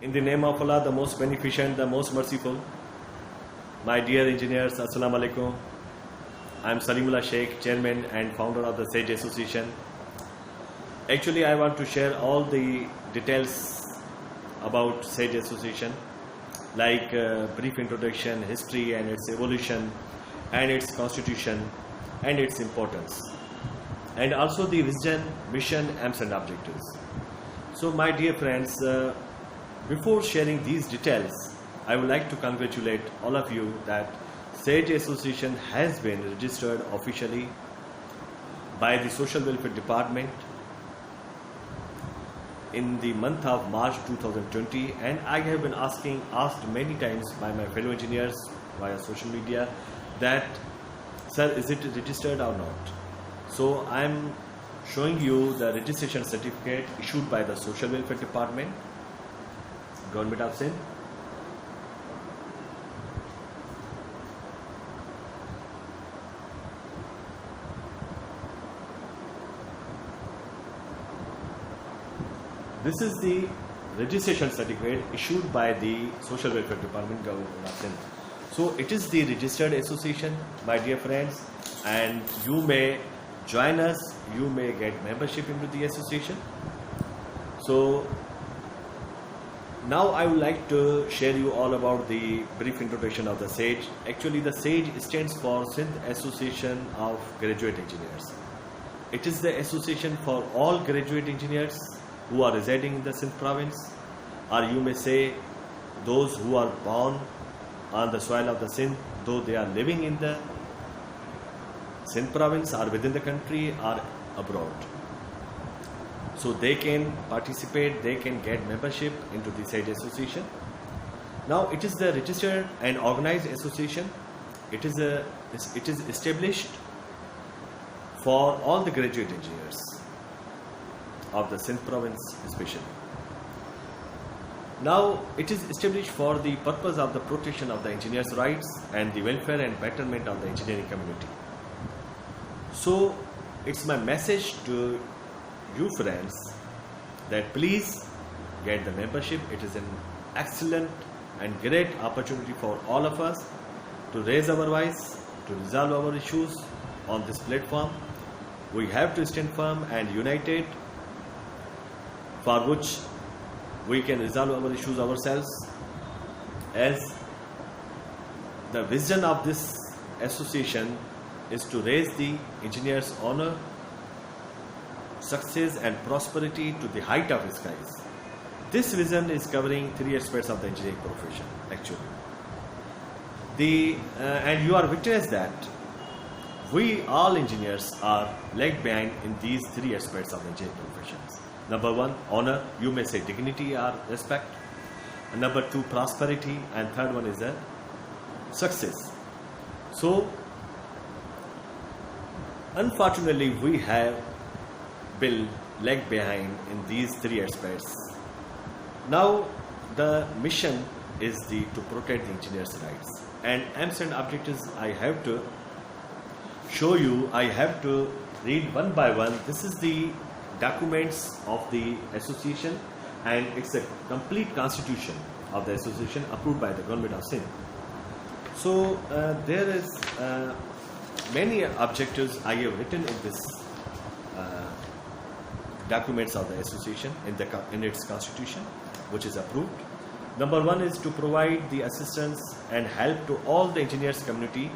In the name of Allah, the most beneficent, the most merciful. My dear engineers, Assalamu alaikum. I am Salimullah Sheikh, Chairman and founder of the SAGE Association. Actually, I want to share all the details about SAGE Association, like brief introduction, history and its evolution, and its constitution, and its importance, and also the vision, mission, aims and objectives. So my dear friends, before sharing these details, I would like to congratulate all of you that SAGE Association has been registered officially by the Social Welfare Department in the month of March 2020, and I have been asked many times by my fellow engineers via social media that, sir, is it registered or not? So I am showing you the registration certificate issued by the Social Welfare Department, Government of Sindh. This is the registration certificate issued by the Social Welfare Department, Government of Sindh. So it is the registered association, my dear friends, and you may join us, you may get membership into the association. So now I would like to share you all about the brief introduction of the SAGE. Actually, the SAGE stands for Sindh Association of Graduate Engineers. It is the association for all graduate engineers who are residing in the Sindh province, or you may say those who are born on the soil of the Sindh, though they are living in the Sindh province or within the country or abroad. So they can participate, they can get membership into the SAGE Association. Now it is the registered and organized association. It is established for all the graduate engineers of the Sindh province especially. Now it is established for the purpose of the protection of the engineers' rights and the welfare and betterment of the engineering community. So it's my message to you friends that please get the membership. It is an excellent and great opportunity for all of us to raise our voice, to resolve our issues on this platform. We have to stand firm and united, for which we can resolve our issues ourselves, as the vision of this association is to raise the engineers' honor, success and prosperity to the height of the skies. This vision is covering three aspects of the engineering profession actually. And you are witness that we all engineers are lagged behind in these three aspects of the engineering professions. Number one, honor, you may say dignity or respect. And number two, prosperity, and third one is the success. So unfortunately we have been lagged behind in these three aspects. Now the mission is to protect the engineers' rights, and aims and objectives I have to show you. I have to read one by one. This is the documents of the association, and it's a complete constitution of the association approved by the Government of Sindh. So there is many objectives I have written in this documents of the association in its constitution, which is approved. Number one is to provide the assistance and help to all the engineers community,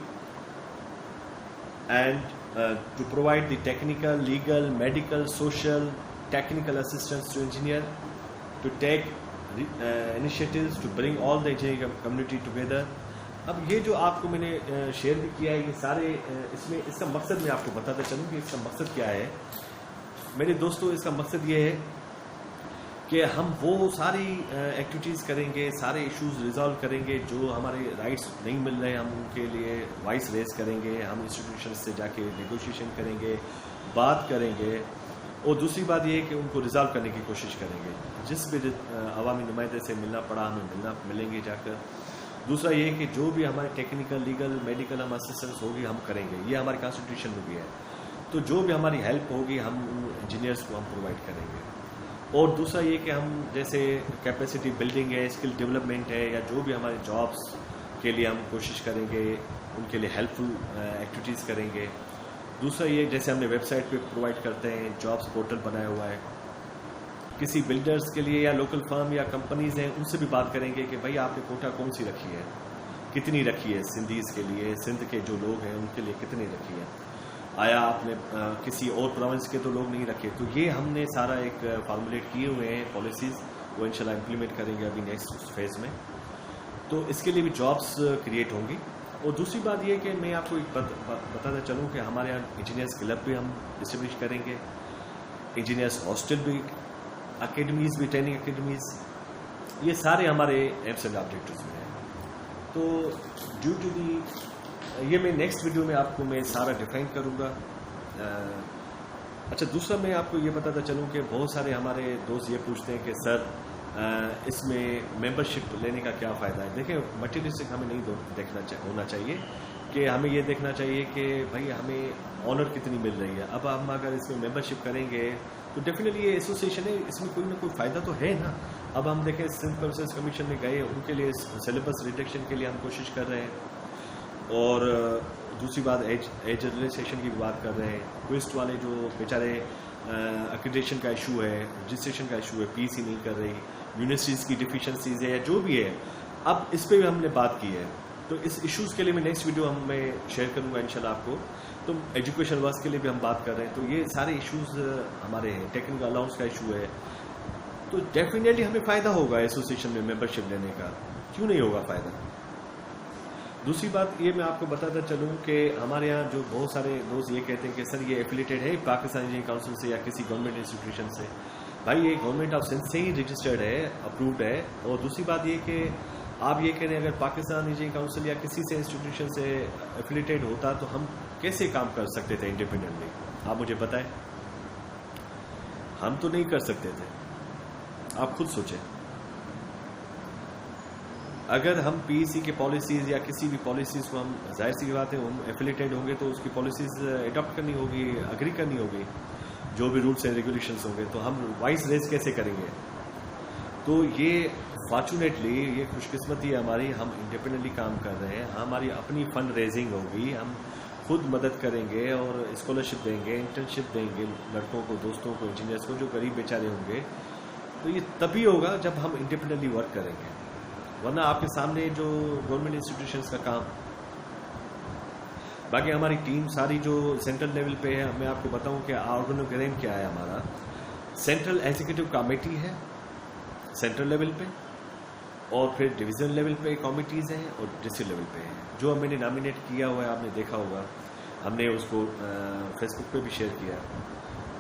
and to provide the technical, legal, medical, social, technical assistance to engineer, to take initiatives to bring all the engineering community together. अब ये जो आपको मैंने share भी किया है, ये सारे इसका मकसद मैं आपको बताता चलूँ कि इसका मकसद क्या है। मेरे दोस्तों, इसका मकसद ये है कि हम वो सारी एक्टिविटीज़ करेंगे, सारे इश्यूज रिजॉल्व करेंगे जो हमारे राइट्स नहीं मिल रहे हैं, हम उनके लिए वॉइस रेज करेंगे, हम इंस्टीट्यूशन से जाके नेगोशिएशन करेंगे, बात करेंगे, और दूसरी बात ये है कि उनको रिजॉल्व करने की कोशिश करेंगे। जिस भी अवामी नुमाइंदे से मिलना पड़ा हमें मिलेंगे जाकर। दूसरा ये है कि जो भी हमारे टेक्निकल, लीगल, मेडिकल हम असिस्टेंस होगी हम करेंगे, ये हमारे कॉन्स्टिट्यूशन में भी है। तो जो भी हमारी हेल्प होगी हम इंजीनियर्स को हम प्रोवाइड करेंगे। और दूसरा ये कि हम जैसे कैपेसिटी बिल्डिंग है, स्किल डेवलपमेंट है, या जो भी हमारे जॉब्स के लिए हम कोशिश करेंगे, उनके लिए हेल्पफुल एक्टिविटीज़ करेंगे। दूसरा ये जैसे हमने वेबसाइट पे प्रोवाइड करते हैं, जॉब्स पोर्टल बनाया हुआ है, किसी बिल्डर्स के लिए या लोकल फर्म या कंपनीज हैं उनसे भी बात करेंगे कि भाई आपने कोटा कौन सी रखी है, कितनी रखी है, सिंधीज़ के लिए, सिंध के जो लोग हैं उनके लिए कितनी रखी है, आया आपने किसी और प्रोविंस के तो लोग नहीं रखे। तो ये हमने सारा एक फार्मूलेट किए हुए हैं पॉलिसीज़, वो इंशाल्लाह इम्प्लीमेंट करेंगे अभी नेक्स्ट फेज़ में। तो इसके लिए भी जॉब्स क्रिएट होंगी। और दूसरी बात ये कि मैं आपको एक बताना चलूँ कि हमारे यहाँ इंजीनियर्स क्लब भी हम डिस्ट्रिब्यूट करेंगे, इंजीनियर्स हॉस्टल भी, अकेडमीज़ भी, ट्रेनिंग अकेडमीज़, ये सारे हमारे एम्स एंड ऑब्जेक्टिव्स में हैं। तो ड्यू टू दी ये मैं नेक्स्ट वीडियो में आपको मैं सारा डिफाइन करूँगा। अच्छा, दूसरा मैं आपको ये बताता चलूँ कि बहुत सारे हमारे दोस्त ये पूछते हैं कि सर इसमें मेंबरशिप लेने का क्या फ़ायदा है। देखिए, मटेरियलिस्टिक हमें नहीं होना चाहिए कि हमें ये देखना चाहिए कि भाई हमें ऑनर कितनी मिल रही है। अब हम अगर इसमें मेंबरशिप करेंगे तो डेफिनेटली ये एसोसिएशन है, इसमें कोई ना कोई फ़ायदा तो है ना। अब हम देखें सिंध सर्विसेज कमीशन में गए, उनके लिए सिलेबस रिडक्शन के लिए हम कोशिश कर रहे हैं, और दूसरी बात एज रजिस्ट्रेशन की बात कर रहे हैं। क्विस्ट वाले जो बेचारे एक्रेडिटेशन का इशू है, रजिस्ट्रेशन का इशू है, पीसी नहीं कर रही, यूनिवर्सिटीज़ की डिफिशेंसीज है या जो भी है, अब इस पर भी हमने बात की है। तो इस इश्यूज़ के लिए मैं नेक्स्ट वीडियो मैं शेयर करूंगा इंशाल्लाह आपको। तो एजुकेशन वर्क के लिए भी हम बात कर रहे हैं, तो ये सारे इश्यूज़ हमारे हैं। टेक्निकल अलाउंस का इशू है, तो डेफिनेटली हमें फ़ायदा होगा एसोसिएशन में मेंबरशिप लेने का, क्यों नहीं होगा फ़ायदा। दूसरी बात ये मैं आपको बताता चलूँ कि हमारे यहाँ जो बहुत सारे दोस्त ये कहते हैं कि सर ये एफिलेटेड है पाकिस्तान इंजीनियरिंग काउंसिल से या किसी गवर्नमेंट इंस्टीट्यूशन से। भाई ये गवर्नमेंट ऑफ सिंध से ही रजिस्टर्ड है, अप्रूव्ड है। और दूसरी बात ये कि आप ये कह रहे हैं अगर पाकिस्तान इंजीनियरिंग काउंसिल या किसी से इंस्टीट्यूशन से एफिलेटेड होता तो हम कैसे काम कर सकते थे इंडिपेंडेंटली, आप मुझे बताएं। हम तो नहीं कर सकते थे, आप खुद सोचें। अगर हम पीईसी के पॉलिसीज़ या किसी भी पॉलिसीज़ को हम, जाहिर सी बात है हम एफिलेटेड होंगे तो उसकी पॉलिसीज़ अडॉप्ट करनी होगी, अग्री करनी होगी, जो भी रूल्स एंड रेगुलेशंस होंगे। तो हम वाइस रेज कैसे करेंगे। तो ये फॉर्चुनेटली ये खुशकिस्मती है हमारी, हम इंडिपेंडेंटली काम कर रहे हैं, हमारी अपनी फंड रेजिंग होगी, हम खुद मदद करेंगे और स्कॉलरशिप देंगे, इंटर्नशिप देंगे लड़कों को, दोस्तों को, इंजीनियर्स को जो गरीब बेचारे होंगे। तो ये तभी होगा जब हम इंडिपेंडेंटली वर्क करेंगे, वरना आपके सामने जो गवर्नमेंट इंस्टीट्यूशंस का काम। बाकी हमारी टीम सारी जो सेंट्रल लेवल पे है, मैं आपको बताऊं कि ऑर्गेनोग्राम क्या है हमारा। सेंट्रल एग्जीक्यूटिव कमेटी है सेंट्रल लेवल पे, और फिर डिवीजन लेवल पे कमिटीज़ हैं और डिस्ट्रिक्ट लेवल पे हैं। जो मैंने नॉमिनेट किया हुआ है आपने देखा होगा, हमने उसको फेसबुक पे भी शेयर किया।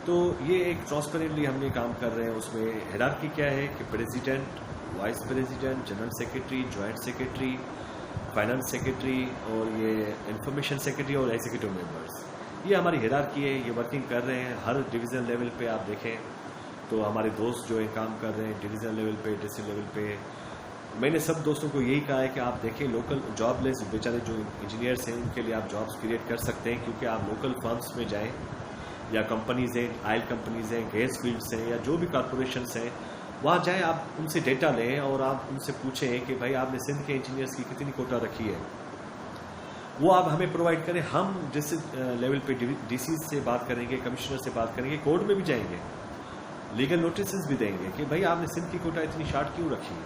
तो ये एक ट्रांसपेरेंटली हमने काम कर रहे हैं। उसमें हायरार्की क्या है कि president, vice president, general secretary, joint secretary, finance secretary और ये इंफॉर्मेशन सेक्रेटरी और एग्जीक्यूटिव मेंबर्स, ये हमारी हायरार्की है। ये वर्किंग कर रहे हैं हर डिवीज़न लेवल पे। आप देखें तो हमारे दोस्त जो है काम कर रहे हैं डिवीज़न लेवल पे, डिस्ट्रिक्ट लेवल पे। मैंने सब दोस्तों को यही कहा है कि आप देखें लोकल जॉबलेस बेचारे जो इंजीनियर्स हैं उनके लिए आप जॉब्स क्रिएट कर सकते हैं, क्योंकि आप लोकल फर्म्स में जाएँ या कंपनीज़ हैं, ऑयल कंपनीज़ हैं, गैस फील्ड्स हैं, या जो भी कॉरपोरेशंस हैं, वहाँ जाएँ, आप उनसे डेटा लें और आप उनसे पूछें कि भाई आपने सिंध के इंजीनियर्स की कितनी कोटा रखी है, वो आप हमें प्रोवाइड करें। हम डिस्ट्रिक्ट लेवल पे डीसी से बात करेंगे, कमिश्नर से बात करेंगे, कोर्ट में भी जाएंगे, लीगल नोटिस भी देंगे कि भाई आपने सिंध की कोटा इतनी शार्ट क्यों रखी।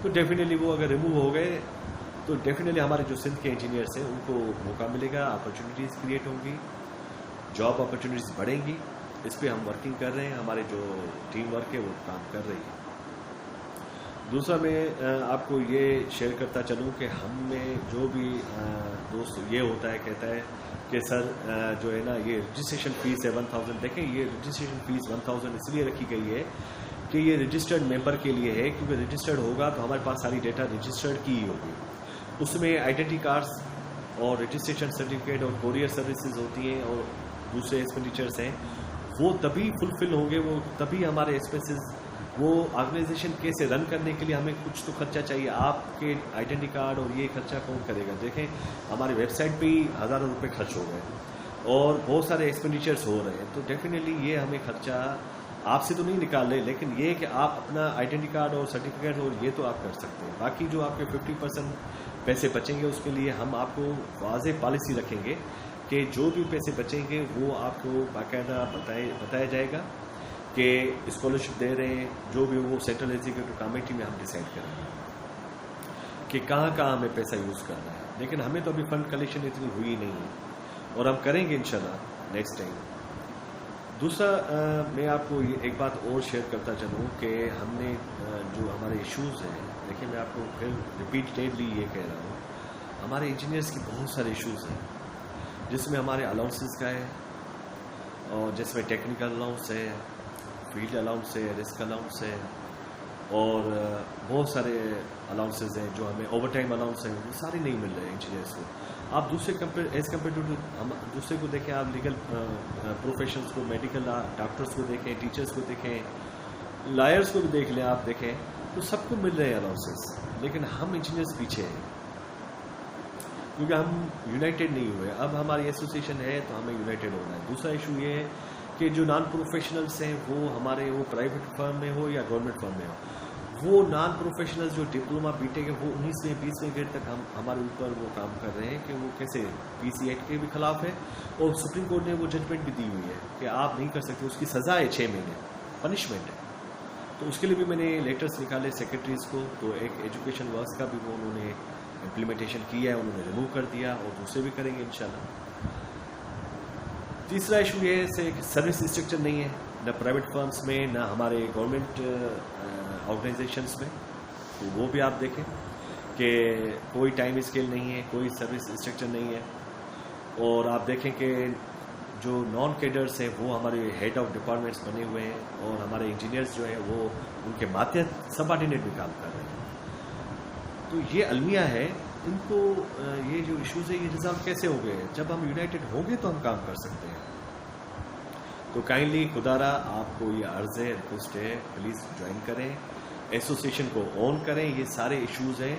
तो डेफिनेटली वो अगर रिमूव हो गए तो डेफिनेटली हमारे जो सिंध के इंजीनियर्स हैं उनको मौका मिलेगा, अपॉर्चुनिटीज़ क्रिएट होंगी, जॉब अपॉर्चुनिटीज़ बढ़ेंगी। इस पे हम वर्किंग कर रहे हैं, हमारे जो टीम वर्क है वो काम कर रही है। दूसरा मैं आपको ये शेयर करता चलूँ कि हम में जो भी दोस्त ये होता है, कहता है कि सर जो है ना ये रजिस्ट्रेशन फ़ीस है 1000। देखें ये रजिस्ट्रेशन फ़ीस 1000 इसलिए रखी गई है कि ये रजिस्टर्ड मेंबर के लिए है, क्योंकि रजिस्टर्ड होगा तो हमारे पास सारी डेटा रजिस्टर्ड की ही होगी। उसमें आइडेंटिटी कार्ड्स और रजिस्ट्रेशन सर्टिफिकेट और कोरियर सर्विसेज होती हैं और दूसरे एक्सपेंडिचर्स हैं, वो तभी फुलफिल होंगे, वो तभी हमारे एक्सपेंसेस, वो ऑर्गेनाइजेशन कैसे रन करने के लिए हमें कुछ तो खर्चा चाहिए। आपके आइडेंटिटी कार्ड और ये खर्चा कौन करेगा। देखें हमारी वेबसाइट पे ही हज़ारों रुपए खर्च हो गए और बहुत सारे एक्सपेंडिचर्स हो रहे हैं, तो डेफिनेटली ये हमें खर्चा आपसे तो नहीं निकाल रहे, लेकिन ये है कि आप अपना आइडेंटिटी कार्ड और सर्टिफिकेट और ये तो आप कर सकते हैं। बाकी जो आपके 50% पैसे बचेंगे उसके लिए हम आपको वाज़ेह पॉलिसी रखेंगे कि जो भी पैसे बचेंगे वो आपको बाकायदा बताया जाएगा कि स्कॉलरशिप दे रहे हैं, जो भी वो सेंट्रल एग्जीक्यूटिव कमेटी में हम डिसाइड करेंगे कि कहाँ कहाँ हमें पैसा यूज़ करना है। लेकिन हमें तो अभी फंड कलेक्शन इतनी हुई नहीं है और हम करेंगे इंशाल्लाह नेक्स्ट टाइम। दूसरा मैं आपको ये एक बात और शेयर करता चलूँ कि हमने जो हमारे इश्यूज़ हैं, देखिए मैं आपको फिर रिपीटेडली ये कह रहा हूँ, हमारे इंजीनियर्स की बहुत सारे इश्यूज़ हैं, जिसमें हमारे अलाउंसेस का है और जिसमें टेक्निकल अलाउंस है, फील्ड अलाउंस है, रिस्क अलाउंस है और बहुत सारे अलाउंसेज हैं जो हमें ओवर टाइम अलाउंस हैं, वो सारे नहीं मिल रहे हैं इंजीनियर्स को। आप दूसरे एज कम्पेयर टू हम दूसरे को देखें, आप लीगल प्रोफेशंस को, मेडिकल डॉक्टर्स को देखें, टीचर्स को देखें, लॉयर्स को भी देख लें, आप देखें तो सबको मिल रहे हैं अलाउंसेस, लेकिन हम इंजीनियर्स पीछे हैं क्योंकि हम यूनाइटेड नहीं हुए। अब हमारी एसोसिएशन है तो हमें यूनाइटेड होना है। दूसरा इशू ये है कि जो नॉन प्रोफेशनल्स हैं वो हमारे, वो प्राइवेट फर्म में हो या गवर्नमेंट फर्म में हो, वो नॉन प्रोफेशनल्स जो डिप्लोमा बीटेक है वो 19वें 20वें ग्रेड तक हमारे ऊपर वो काम कर रहे हैं कि वो कैसे पीसी एक्ट के भी खिलाफ है और सुप्रीम कोर्ट ने वो जजमेंट भी दी हुई है कि आप नहीं कर सकते, उसकी सज़ा है 6 महीने, पनिशमेंट है। तो उसके लिए भी मैंने लेटर्स निकाले सेक्रेटरीज को, तो एक एजुकेशन वर्क्स का भी वो उन्होंने इम्प्लीमेंटेशन किया है, उन्होंने रिमूव कर दिया और दूसरे भी करेंगे इंशाल्लाह। तीसरा इशू ये है कि सर्विस स्ट्रक्चर नहीं है, न प्राइवेट फर्म्स में न हमारे गवर्नमेंट ऑर्गेनाइजेशंस में, तो वो भी आप देखें कि कोई टाइम स्केल नहीं है, कोई सर्विस स्ट्रक्चर नहीं है। और आप देखें कि जो नॉन कैडर्स हैं वो हमारे हेड ऑफ डिपार्टमेंट्स बने हुए हैं और हमारे इंजीनियर्स जो है वो उनके मातहत सबऑर्डिनेट भी काम कर रहे हैं। तो ये अलमिया है, इनको ये जो इश्यूज़ है ये रिजॉल्व कैसे हो गए? जब हम यूनाइटेड होंगे तो हम काम कर सकते हैं। तो काइंडली खुदारा आपको ये अर्ज़ है, रिक्वेस्ट है, प्लीज़ ज्वाइन करें, एसोसिएशन को ऑन करें। ये सारे इश्यूज़ हैं,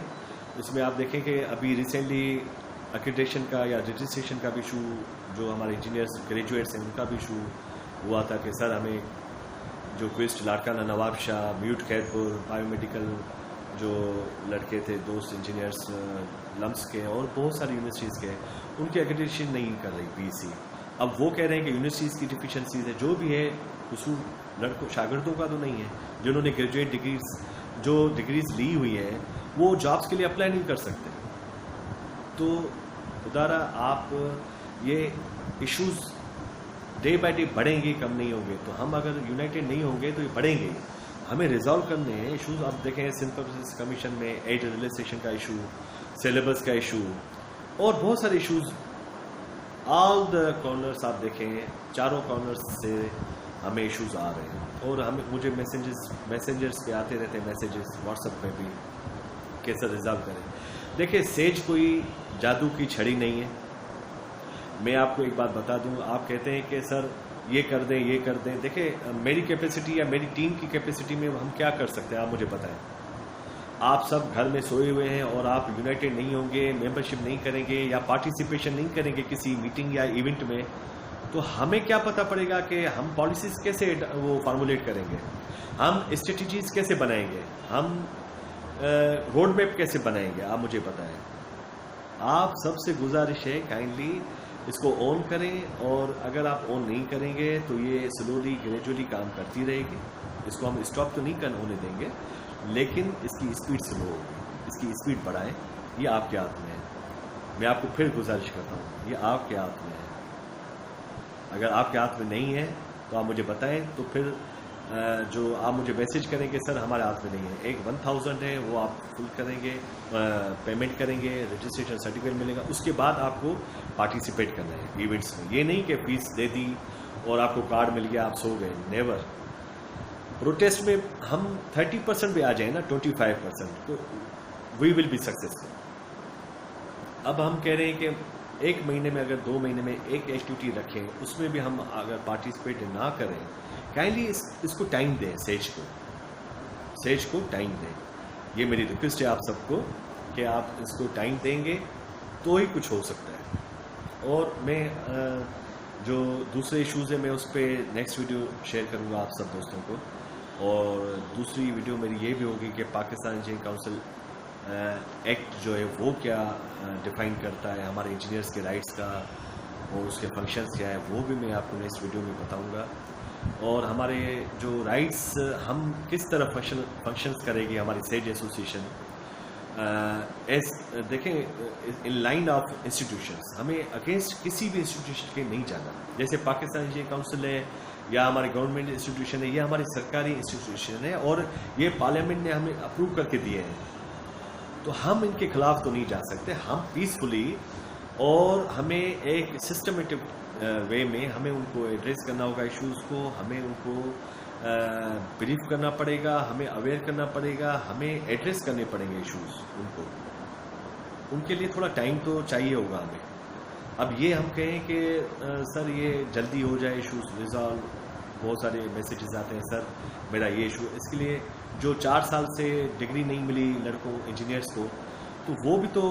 इसमें आप देखें कि अभी रिसेंटली एक्रेडिटेशन का या रजिस्ट्रेशन का भी इशू, जो हमारे इंजीनियर्स ग्रेजुएट्स हैं उनका भी इशू हुआ था कि सर हमें जो क्विस्ट लाड़काना नवाब शाह, म्यूट खैरपुर, बायोमेडिकल जो लड़के थे दोस्त इंजीनियर्स लम्स के और बहुत सारी यूनिवर्सिटीज़ के, उनकी एक्रेडिटेशन नहीं कर रही पीसी। अब वो कह रहे हैं कि यूनिवर्सिटीज़ की डिफिशेंसीज है, जो भी है कसूर लड़कों शागिर्दों का तो नहीं है, जिन्होंने ग्रेजुएट डिग्रीज ली हुई है वो जॉब्स के लिए अप्लाई नहीं कर सकते। तो खुदारा आप ये इश्यूज डे बाय डे बढ़ेंगे, कम नहीं होंगे। तो हम अगर यूनाइटेड नहीं होंगे तो ये बढ़ेंगे, हमें रिजॉल्व करने हैं इश्यूज। आप देखें सिंध पब्लिक कमीशन में एड रियलाइजेशन का इशू, सिलेबस का इशू और बहुत सारे इश्यूज, ऑल द कॉर्नर्स आप देखें, चारों कॉर्नर्स से हमें इश्यूज आ रहे हैं और मुझे मैसेंजर्स पे आते रहते हैं, मैसेजेस व्हाट्सएप पे भी, कैसे रिजॉल्व करें। देखिए सेज कोई जादू की छड़ी नहीं है। मैं आपको एक बात बता दूं, आप कहते हैं कि सर ये कर दें, ये कर दें। देखिए मेरी कैपेसिटी या मेरी टीम की कैपेसिटी में हम क्या कर सकते हैं आप मुझे बताएं। आप सब घर में सोए हुए हैं और आप यूनाइटेड नहीं होंगे, मेंबरशिप नहीं करेंगे या पार्टिसिपेशन नहीं करेंगे किसी मीटिंग या इवेंट में, तो हमें क्या पता पड़ेगा कि हम पॉलिसीज कैसे वो फार्मूलेट करेंगे, हम स्ट्रेटजीज कैसे बनाएंगे, हम रोड मैप कैसे बनाएंगे, आप मुझे बताएं। आप सबसे गुजारिश है काइंडली इसको ऑन करें, और अगर आप ऑन नहीं करेंगे तो ये स्लोली ग्रेजुअली काम करती रहेगी। इसको हम स्टॉप तो नहीं होने देंगे, लेकिन इसकी स्पीड स्लो होगी, इसकी स्पीड बढ़ाएं। ये आपके हाथ में है। मैं आपको फिर गुजारिश करता हूँ, ये आपके हाथ में है। अगर आपके हाथ में नहीं है तो आप मुझे बताएं, तो फिर जो आप मुझे मैसेज करेंगे सर हमारे हाथ में नहीं है, एक 1000 है वो आप फुल करेंगे, पेमेंट करेंगे, रजिस्ट्रेशन सर्टिफिकेट मिलेगा, उसके बाद आपको पार्टिसिपेट करना है इवेंट्स में। ये नहीं कि फीस दे दी और आपको कार्ड मिल गया आप सो गए, नेवर। प्रोटेस्ट में हम 30% भी आ जाए ना, 25%, तो वी विल बी सक्सेसफुल। अब हम कह रहे हैं कि 1 महीने में अगर 2 महीने में एक एक्टिविटी रखें, उसमें भी हम अगर पार्टिसिपेट ना करें, काइंडली इसको टाइम दें, सेज को टाइम दें। ये मेरी रिक्वेस्ट है आप सबको कि आप इसको टाइम देंगे तो ही कुछ हो सकता है। और मैं जो दूसरे इश्यूज़ है मैं उस पर नेक्स्ट वीडियो शेयर करूँगा आप सब दोस्तों को। और दूसरी वीडियो मेरी ये भी होगी कि पाकिस्तान इंजीनियरिंग काउंसिल एक्ट जो है वो क्या डिफाइन करता है, हमारे इंजीनियर्स के राइट्स का और उसके फंक्शंस क्या है, वो भी मैं आपको नेक्स्ट वीडियो में बताऊंगा। और हमारे जो राइट्स हम किस तरह फंक्शंस करेगी हमारी सेज एसोसिएशन, देखें इन लाइन ऑफ इंस्टीट्यूशंस, हमें अगेंस्ट किसी भी इंस्टीट्यूशन के नहीं जाना। जैसे पाकिस्तान इंजीनियरिंग काउंसिल है या हमारे गवर्नमेंट इंस्टीट्यूशन है, ये हमारी सरकारी इंस्टीट्यूशन है और ये पार्लियामेंट ने हमें अप्रूव करके दिए हैं, तो हम इनके खिलाफ तो नहीं जा सकते। हम पीसफुली और हमें एक सिस्टमेटिक वे में हमें उनको एड्रेस करना होगा इश्यूज़ को, हमें उनको ब्रीफ करना पड़ेगा, हमें अवेयर करना पड़ेगा, हमें एड्रेस करने पड़ेंगे इश्यूज़ उनको, उनके लिए थोड़ा टाइम तो चाहिए होगा हमें। अब ये हम कहें कि सर ये जल्दी हो जाए इश्यूज़ रिजॉल्व, बहुत सारे मैसेजेस आते हैं सर मेरा ये इशू, इसके लिए जो 4 साल से डिग्री नहीं मिली लड़कों इंजीनियर्स को, तो वो भी तो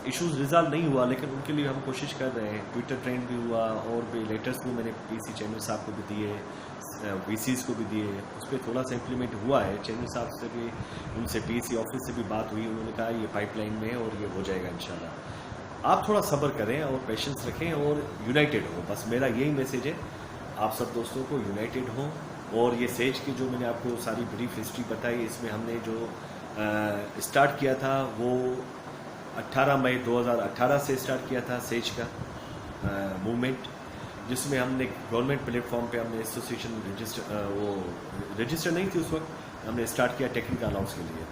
इश्यूज रिजॉल्व नहीं हुआ, लेकिन उनके लिए हम कोशिश कर रहे हैं। ट्विटर ट्रेंड भी हुआ और भी लेटर्स भी मैंने पीसी चेयरमैन साहब को भी दिए, वीसीज को भी दिए, उस पर थोड़ा सा इम्प्लीमेंट हुआ है। चेयरमैन साहब से भी, उनसे पीसी ऑफिस से भी बात हुई, उन्होंने कहा ये पाइपलाइन में है और ये हो जाएगा इंशाल्लाह। आप थोड़ा सब्र करें और पेशेंस रखें और यूनाइटेड हो, बस मेरा यही मैसेज है आप सब दोस्तों को, यूनाइटेड हो। और ये सेज की जो मैंने आपको सारी ब्रीफ हिस्ट्री बताई, इसमें हमने जो स्टार्ट किया था वो 18 मई 2018 से स्टार्ट किया था सेज का मूवमेंट, जिसमें हमने गवर्नमेंट प्लेटफॉर्म पे हमने एसोसिएशन रजिस्टर नहीं थी उस वक्त, हमने स्टार्ट किया टेक्निकल अलाउंस के लिए।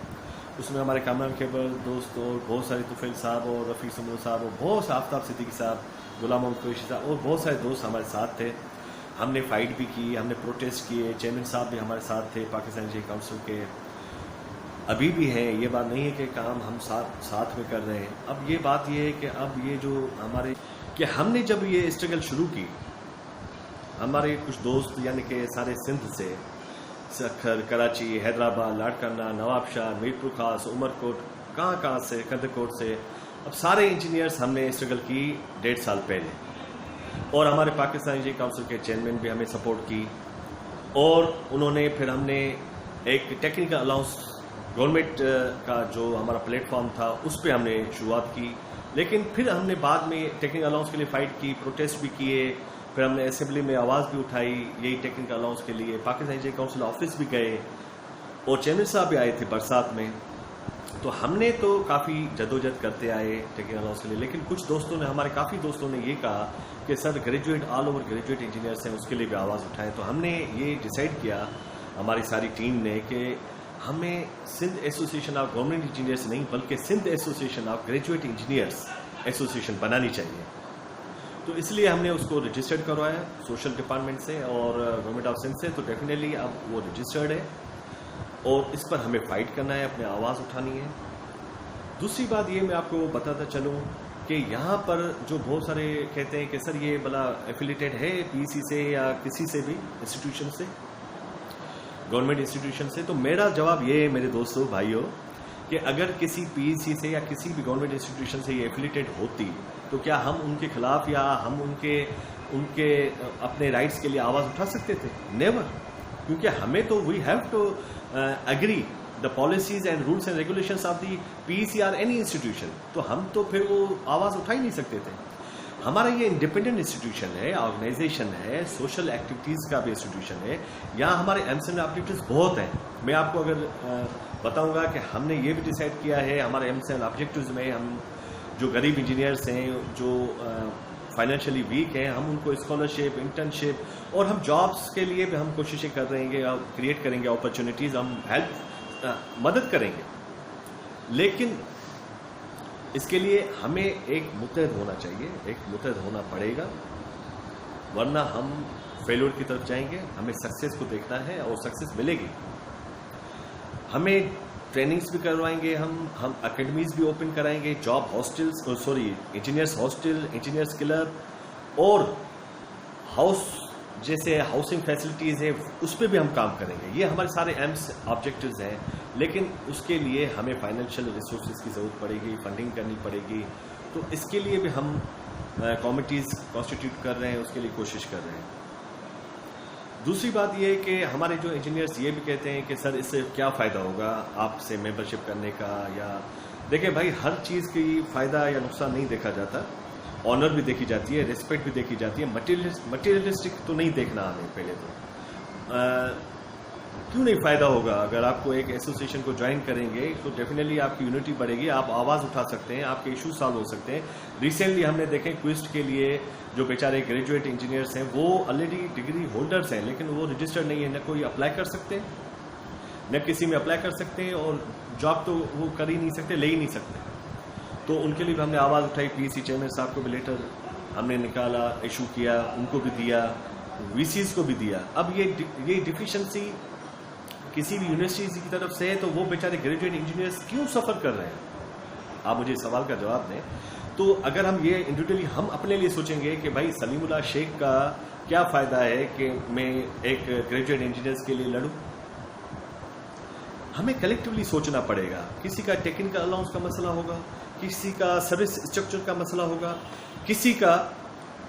उसमें हमारे कामरान केबल दोस्त और बहुत सारे तुफैल साहब और रफ़ीक समूह साहब और बहुत से आफ्ताब सिद्दीकी साहब, गुलाम मोहम्मद कुरैशी साहब और बहुत सारे दोस्त हमारे साथ थे। हमने फाइट भी की, हमने प्रोटेस्ट किए, चेयरमैन साहब भी हमारे साथ थे पाकिस्तान इंजीनियरिंग काउंसिल के, अभी भी हैं। ये बात नहीं है कि काम हम साथ में कर रहे हैं। अब ये बात ये है कि अब ये जो हमारे कि हमने जब ये स्ट्रगल शुरू की, हमारे कुछ दोस्त यानी कि सारे सिंध से, सखर, कराची, हैदराबाद, लाड़काना, नवाबशाह, मीरपुर खास, उमरकोट, कहाँ से, कदरकोट से, अब सारे इंजीनियर्स हमने स्ट्रगल की 1.5 साल पहले। और हमारे पाकिस्तान इंजीनियरिंग काउंसिल के चेयरमैन भी हमें सपोर्ट की और उन्होंने फिर हमने एक टेक्निकल अलाउंस गवर्नमेंट का जो हमारा प्लेटफॉर्म था उस पर हमने शुरुआत की। लेकिन फिर हमने बाद में टेक्निकल अलाउंस के लिए फ़ाइट की, प्रोटेस्ट भी किए, फिर हमने असेंबली में आवाज़ भी उठाई यही टेक्निकल अलाउंस के लिए। पाकिस्तान इंजीनियरिंग काउंसिल ऑफिस भी गए और चेयरमैन साहब भी आए थे बरसात में। तो हमने तो काफ़ी जदोजहद करते आए टेक्निकल अलाउंस के लिए, लेकिन कुछ दोस्तों ने, हमारे काफ़ी दोस्तों ने ये कहा कि sir graduate, all over graduate engineers हैं, उसके लिए भी आवाज़ उठाएं। तो हमने ये डिसाइड किया हमारी सारी टीम ने कि हमें Sindh association of government engineers नहीं बल्कि Sindh association of graduate engineers association बनानी चाहिए। तो इसलिए हमने उसको रजिस्टर्ड करवाया सोशल डिपार्टमेंट से और गवर्नमेंट ऑफ सिंध से। तो डेफिनेटली अब वो रजिस्टर्ड है और इस पर हमें फाइट करना है, अपनी आवाज़ उठानी है। दूसरी बात ये मैं आपको बताता चलूँ कि यहाँ पर जो बहुत सारे कहते हैं कि सर ये भला एफिलिएटेड है पीसी से या किसी से भी इंस्टीट्यूशन से, गवर्नमेंट इंस्टीट्यूशन से। तो मेरा जवाब ये है मेरे दोस्तों भाइयों कि अगर किसी पीसी से या किसी भी गवर्नमेंट इंस्टीट्यूशन से ये एफिलिएटेड होती तो क्या हम उनके खिलाफ या हम उनके अपने राइट्स के लिए आवाज़ उठा सकते थे? नेवर। क्योंकि हमें तो we have to agree the policies and rules and regulations of the PC or any institution. तो हम तो फिर वो आवाज़ उठा ही नहीं सकते थे। हमारा ये इंडिपेंडेंट इंस्टीट्यूशन है, ऑर्गेनाइजेशन है, सोशल एक्टिविटीज़ का भी इंस्टीट्यूशन है। यहाँ हमारे एमसीएल ऑब्जेक्टिव्स बहुत हैं। मैं आपको अगर बताऊंगा कि हमने ये भी डिसाइड किया है हमारे एमसीएल ऑब्जेक्टिव्स में, हम जो गरीब इंजीनियर्स हैं, जो फाइनेंशियली वीक हैं, हम उनको स्कॉलरशिप, इंटर्नशिप और हम जॉब्स के लिए भी हम कोशिशें कर रहे हैं, क्रिएट करेंगे अपॉर्चुनिटीज़, हम हेल्प मदद करेंगे। लेकिन इसके लिए हमें एक मुतहद होना चाहिए, एक मुतहद होना पड़ेगा, वरना हम फेल्योर की तरफ जाएंगे। हमें सक्सेस को देखना है और सक्सेस मिलेगी। हमें ट्रेनिंग्स भी करवाएंगे, हम एकेडमीज भी ओपन कराएंगे, job hostels, engineers hostel, engineers club और हाउस जैसे हाउसिंग फैसिलिटीज़ है उस पर भी हम काम करेंगे। ये हमारे सारे एम्स ऑब्जेक्टिव्स हैं। लेकिन उसके लिए हमें फाइनेंशियल रिसोर्सेज की ज़रूरत पड़ेगी, फंडिंग करनी पड़ेगी। तो इसके लिए भी हम कमिटीज़ कॉन्स्टिट्यूट कर रहे हैं, उसके लिए कोशिश कर रहे हैं। दूसरी बात ये है कि हमारे जो इंजीनियर्स ये भी कहते हैं कि सर इससे क्या फ़ायदा होगा आपसे मेंबरशिप करने का, या देखिए भाई हर चीज़ की फ़ायदा या नुकसान नहीं देखा जाता, ऑनर भी देखी जाती है, रिस्पेक्ट भी देखी जाती है, मटेरियलिस्टिक तो नहीं देखना हमें पहले तो। क्यों नहीं फ़ायदा होगा? अगर आपको एक एसोसिएशन को ज्वाइन करेंगे तो डेफिनेटली आपकी यूनिटी बढ़ेगी, आप आवाज़ उठा सकते हैं, आपके इशू सॉल्व हो सकते हैं। रिसेंटली हमने देखे क्विस्ट के लिए जो बेचारे ग्रेजुएट इंजीनियर्स हैं वो ऑलरेडी डिग्री होल्डर्स हैं, लेकिन वो रजिस्टर्ड नहीं है, न कोई अप्लाई कर सकते हैं, न किसी में अप्लाई कर सकते हैं, और जॉब तो वो कर ही नहीं सकते, ले ही नहीं सकते। तो उनके लिए भी हमने आवाज़ उठाई, पीसी चेयरमैन साहब को भी लेटर हमने निकाला, इशू किया, उनको भी दिया, वीसीज को भी दिया। अब ये डिफिशिएंसी किसी भी यूनिवर्सिटी की तरफ से है तो वो बेचारे ग्रेजुएट इंजीनियर्स क्यों सफ़र कर रहे हैं? आप मुझे इस सवाल का जवाब दें। तो अगर हम ये इंडिविजुअली हम अपने लिए सोचेंगे कि भाई सलीमुल्लाह शेख का क्या फ़ायदा है कि मैं एक ग्रेजुएट इंजीनियर्स के लिए लड़ूं? हमें कलेक्टिवली सोचना पड़ेगा। किसी का टेक्निकल अलाउंस का मसला होगा, किसी का सर्विस स्ट्रक्चर का मसला होगा, किसी का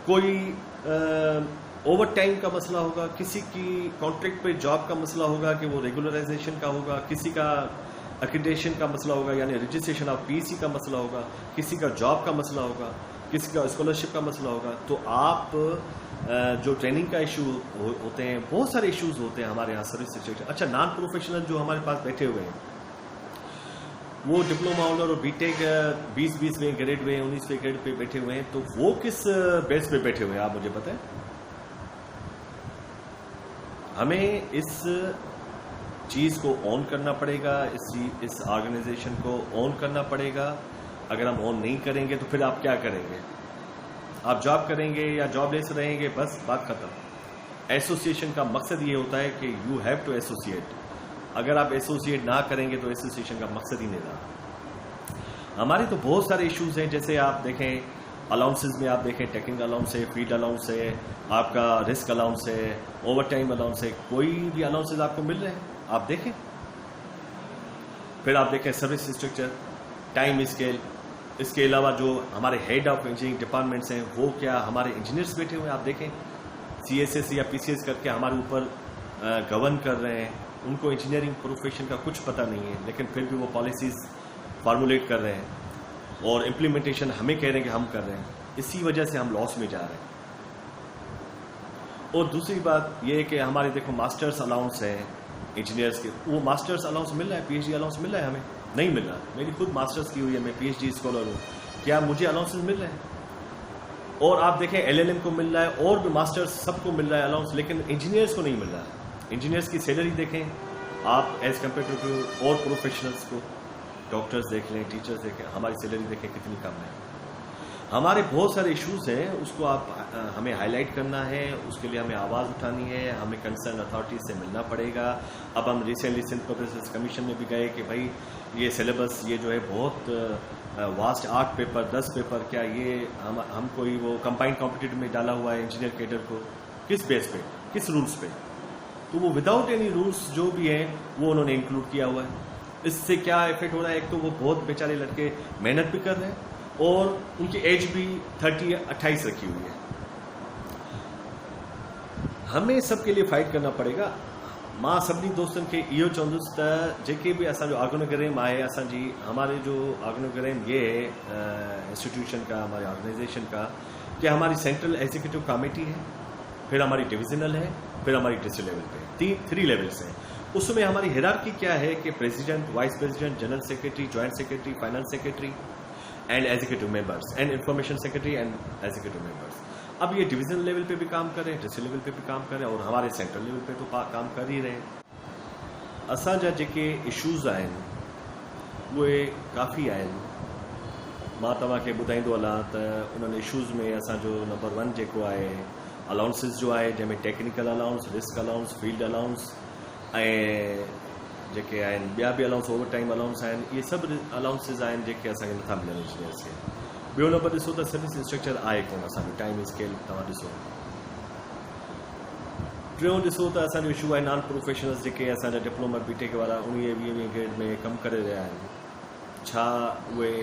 कोई ओवर टाइम का मसला होगा, किसी की कॉन्ट्रैक्ट पे जॉब का मसला होगा कि वो रेगुलराइजेशन का होगा, किसी का एक्रीडेशन का मसला होगा यानी रजिस्ट्रेशन ऑफ पीसी का मसला होगा, किसी का जॉब का मसला होगा, किसी का स्कॉलरशिप का मसला होगा। तो आप जो ट्रेनिंग का इशू होते हैं, बहुत सारे इश्यूज होते हैं हमारे यहाँ सर्विस स्ट्रक्चर। अच्छा, नॉन प्रोफेशनल जो हमारे पास बैठे हुए हैं वो डिप्लोमा ऑनर और बीटेक 20-20वें ग्रेड में 19वें ग्रेड पे बैठे हुए हैं, तो वो किस बेस पे बैठे हुए हैं आप मुझे बताएं। हमें इस चीज़ को ऑन करना पड़ेगा, इस ऑर्गेनाइजेशन को ऑन करना पड़ेगा। अगर हम ऑन नहीं करेंगे तो फिर आप क्या करेंगे? आप जॉब करेंगे या जॉबलेस रहेंगे, बस बात खत्म। एसोसिएशन का मकसद ये होता है कि यू हैव टू एसोसिएट। अगर आप एसोसिएट ना करेंगे तो एसोसिएशन का मकसद ही नहीं रहा। हमारे तो बहुत सारे इश्यूज हैं, जैसे आप देखें अलाउंसेस में, आप देखें टेक्निकल अलाउंस है, फील्ड अलाउंस है, आपका रिस्क अलाउंस है, ओवर टाइम अलाउंस है, कोई भी अलाउंसेस आपको मिल रहे हैं आप देखें। फिर आप देखें सर्विस स्ट्रक्चर, टाइम स्केल, इसके अलावा जो हमारे हेड ऑफ इंजीनियरिंग डिपार्टमेंट्स हैं वो क्या हमारे इंजीनियर्स बैठे हुए हैं, आप देखें CSS या PCS करके हमारे ऊपर गवर्न कर रहे हैं। उनको इंजीनियरिंग प्रोफेशन का कुछ पता नहीं है, लेकिन फिर भी वो पॉलिसीज फार्मूलेट कर रहे हैं और इम्प्लीमेंटेशन हमें कह रहे हैं कि हम कर रहे हैं। इसी वजह से हम लॉस में जा रहे हैं। और दूसरी बात यह है कि हमारे देखो मास्टर्स अलाउंस है इंजीनियर्स के, वो मास्टर्स अलाउंस मिल रहा है, PhD अलाउंस मिल रहा है, हमें नहीं मिल रहा। मेरी खुद मास्टर्स की हुई है, मैं PhD स्कॉलर हूँ, क्या मुझे अलाउंसेस मिल रहे हैं? और आप देखें LLM को मिल रहा है और भी मास्टर्स सबको मिल रहा है अलाउंस, लेकिन इंजीनियर्स को नहीं मिल रहा है। इंजीनियर्स की सैलरी देखें आप एज कम्पेयर टू और प्रोफेशनल्स को, डॉक्टर्स देख लें, टीचर्स देखें, हमारी सैलरी देखें कितनी कम है। हमारे बहुत सारे इश्यूज हैं, उसको हमें हाईलाइट करना है, उसके लिए हमें आवाज़ उठानी है, हमें कंसर्न अथॉरिटीज से मिलना पड़ेगा। अब हम रिसेंटली सिंध पब्लिक कमीशन में भी गए कि भाई ये सिलेबस ये जो है बहुत वास्ट 8 पेपर 10 पेपर, क्या ये हम कोई वो कंबाइंड कॉम्पिटिटिव में डाला हुआ है इंजीनियर कैडर को, किस बेस पे, किस रूल्स पे? तो वो विदाउट एनी रूल्स जो भी हैं वो उन्होंने इंक्लूड किया हुआ है। इससे क्या इफेक्ट हो रहा है? एक तो वो बहुत बेचारे लड़के मेहनत भी कर रहे हैं और उनकी एज भी 30-28 रखी हुई है। हमें सबके लिए फाइट करना पड़ेगा। मां सभी दोस्तों के इहो चवंदुसि त जेके भी असांजो ऑर्गेनोग्राम है, असांजी हमारे जो ऑर्गेनोग्राम ये है इंस्टीट्यूशन का, हमारे ऑर्गेनाइजेशन का, कि हमारी सेंट्रल एग्जीक्यूटिव कमेटी है, फिर हमारी डिविजनल है, फिर हमारी डिस्ट्रिक्ट लेवल पे 3 लेवल्स हैं। उसमें हमारी हिरार्की क्या है कि president, vice president, general secretary, joint secretary, finance secretary and executive members and information secretary and executive members. अब ये डिवीजन लेवल पे भी काम कर रहे हैं, डिस्ट्रिक्ट लेवल पे भी काम कर रहे हैं और हमारे सेंट्रल लेवल पे तो काम कर ही रहे हैं। असांजा जेके इश्यूज़ आहिनि उहे काफ़ी आहिनि। मां तव्हांखे ॿुधाईंदो हलां त उन्हनि इश्यूज़ में असांजो नंबर 1 जेको आहे अलाउंसिस जो आहे, जंहिंमें technical allowance, risk allowance, field allowance ऐं जेके आहिनि ॿिया बि अलाउंस, ओवर टाइम अलाउंस आहिनि। इहे सभु अलाउंसिस आहिनि जेके असांखे नथा मिलनि इंजीनियर्स खे। ॿियो नंबर ॾिसो त सर्विस स्ट्रक्चर आहे कोन असांजो, टाइम स्केल तव्हां ॾिसो। टियों ॾिसो त असांजो इशू आहे नॉन प्रोफेशनल्स जेके असांजा डिप्लोमा बीटेक वारा 19-20 ग्रेड में कमु करे रहिया आहिनि, छा उहे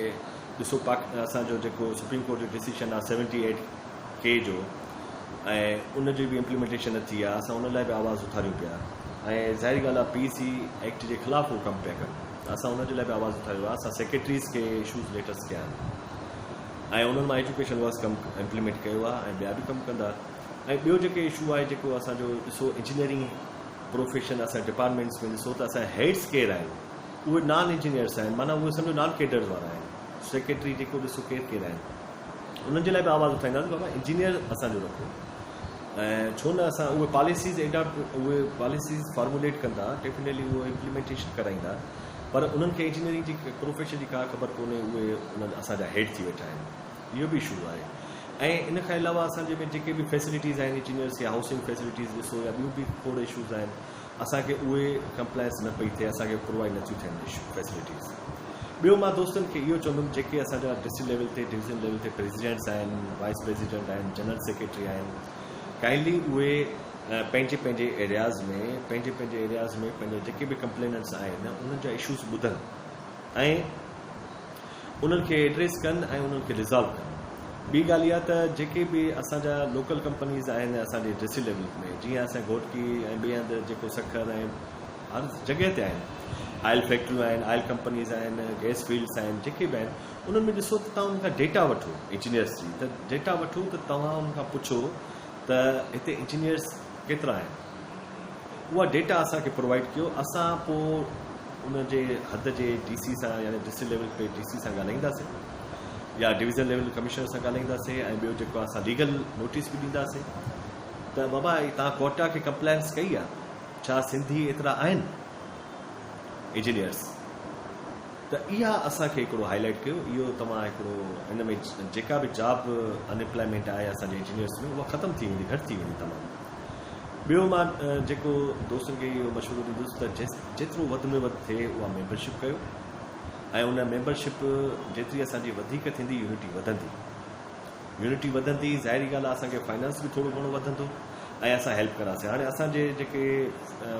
ॾिसो असांजो जेको सुप्रीम कोर्ट जो डिसीशन आहे 78K जो ऐं उन जी बि इम्प्लीमेंटेशन न थी आहे. असां उन लाइ बि आवाज़ उथारियूं पिया ऐं ज़ाहिरी ॻाल्हि आहे PEC एक्ट जे ख़िलाफ़ु उहो कमु पिया कनि. असां उन जे लाइ बि आवाज़ उथारियो आहे. असां सेक्रेटरीज़ खे इशूज़ लेटर्स कया आहिनि ऐं उन्हनि मां एजुकेशन वर्क्स कमु इम्प्लीमेंट कयो आहे ऐं ॿिया बि कमु कंदा. ऐं ॿियो जेके इशू आहे जेको असांजो ॾिसो इंजीनियरिंग प्रोफेशन असां डिपार्टमेंट्स में ॾिसो त असांजा हेड्स केरु आहिनि उहे नॉन इंजीनियर्स आहिनि, माना उहे सम्झो नॉन केडर्स वारा आहिनि. सेक्रेटरी जेको ॾिसो केरु आहिनि उन्हनि जे लाइ बि आवाज़ उठाईंदासीं बाबा इंजीनियर असांजो रखो. ऐं छो न असां उहे पॉलिसीज़ उहे पॉलिसीज़ फॉर्मुलेट कंदा, डेफिनेटली उहे इम्प्लीमेंटेशन कराईंदा, पर उन्हनि खे इंजीनियरिंग जी प्रोफेशन जी का ख़बर कोन्हे. उहे उन्हनि असांजा हेड थी वेठा आहिनि. इहो बि इशू आहे. ऐं इन खां अलावा असांजे में जेके बि फैसिलिटीज़ आहिनि इंजीनियर्स या हाउसिंग फैसिलिटीज़ ॾिसो या ॿियूं बि खोड़ इशूज़ आहिनि, असांखे उहे कंप्लायंस न पई थिए, असांखे प्रोवाइड नथियूं थियनि फैसिलिटीज़. ॿियो मां दोस्तनि खे इहो चवंदुमि जेके असांजा डिस्ट्रिक्ट लेवल ते डिवीज़न लेवल ते प्रेसिडेंट्स आहिनि, वाइस प्रेसिडेंट आहिनि, जनरल सेक्रेटरी आहिनि, काइंडली उहे पंहिंजे पंहिंजे एरियाज़ में पंहिंजे जेके बि कंप्लेनेंट्स आहिनि उन्हनि जा इशूज़ ॿुधनि ऐं उन्हनि खे एड्रेस कनि ऐं उन्हनि खे रिज़ॉल्व कनि. ॿी ॻाल्हि इहा त जेके बि असांजा लोकल कंपनीज़ आहिनि असांजे डिस्ट्रिक्ट लेवल में, जीअं असां घोटकी ऐं ॿिए हंधि जेको सखर ऐं हर जॻह ते आहिनि, ऑयल फैक्ट्रियूं आहिनि, ऑयल कंपनीज़ आहिनि, गैस फील्ड्स आहिनि, जेके बि आहिनि उन्हनि में ॾिसो त तव्हां उनखां डेटा वठो इंजीनियर्स जी, त डेटा वठो त तव्हां उनखां पुछो त हिते इंजीनियर्स केतिरा आहिनि. उहा डेटा असांखे प्रोवाइड कयो. असां पोइ उनजे हद जे DC सां यानी डिस्ट्रिक्ट लेवल पे DC सां ॻाल्हाईंदासीं या डिवीज़न लेवल कमिश्नर सां ॻाल्हाईंदासीं ऐं ॿियो जेको असां लीगल नोटिस बि ॾींदासीं त बाबा तव्हां कोटा खे कंप्लायंस कई आहे, छा सिंधी एतिरा आहिनि इंजीनियर्स, त इहा असांखे हिकिड़ो हाईलाइट कयो. इहो तव्हां हिकिड़ो हिन में जेका बि जॉब अनएम्प्लॉयमेंट आहे असांजे इंजीनियर्स में उहा ख़तमु थी वेंदी, घटि थी वेंदी तमामु. ॿियो मां जेको दोस्तनि खे इहो मशवरो ॾींदुसि त जेतिरो वधि में वधि थिए उहा मेंबरशिप कयो ऐं उन मेंबरशिप जेतिरी असांजी वधीक थींदी यूनिटी वधंदी. ज़ाहिरी ॻाल्हि आहे असांखे फाइनेंस बि थोरो घणो वधंदो ऐं असां हेल्प कंदासीं. हाणे असांजे जेके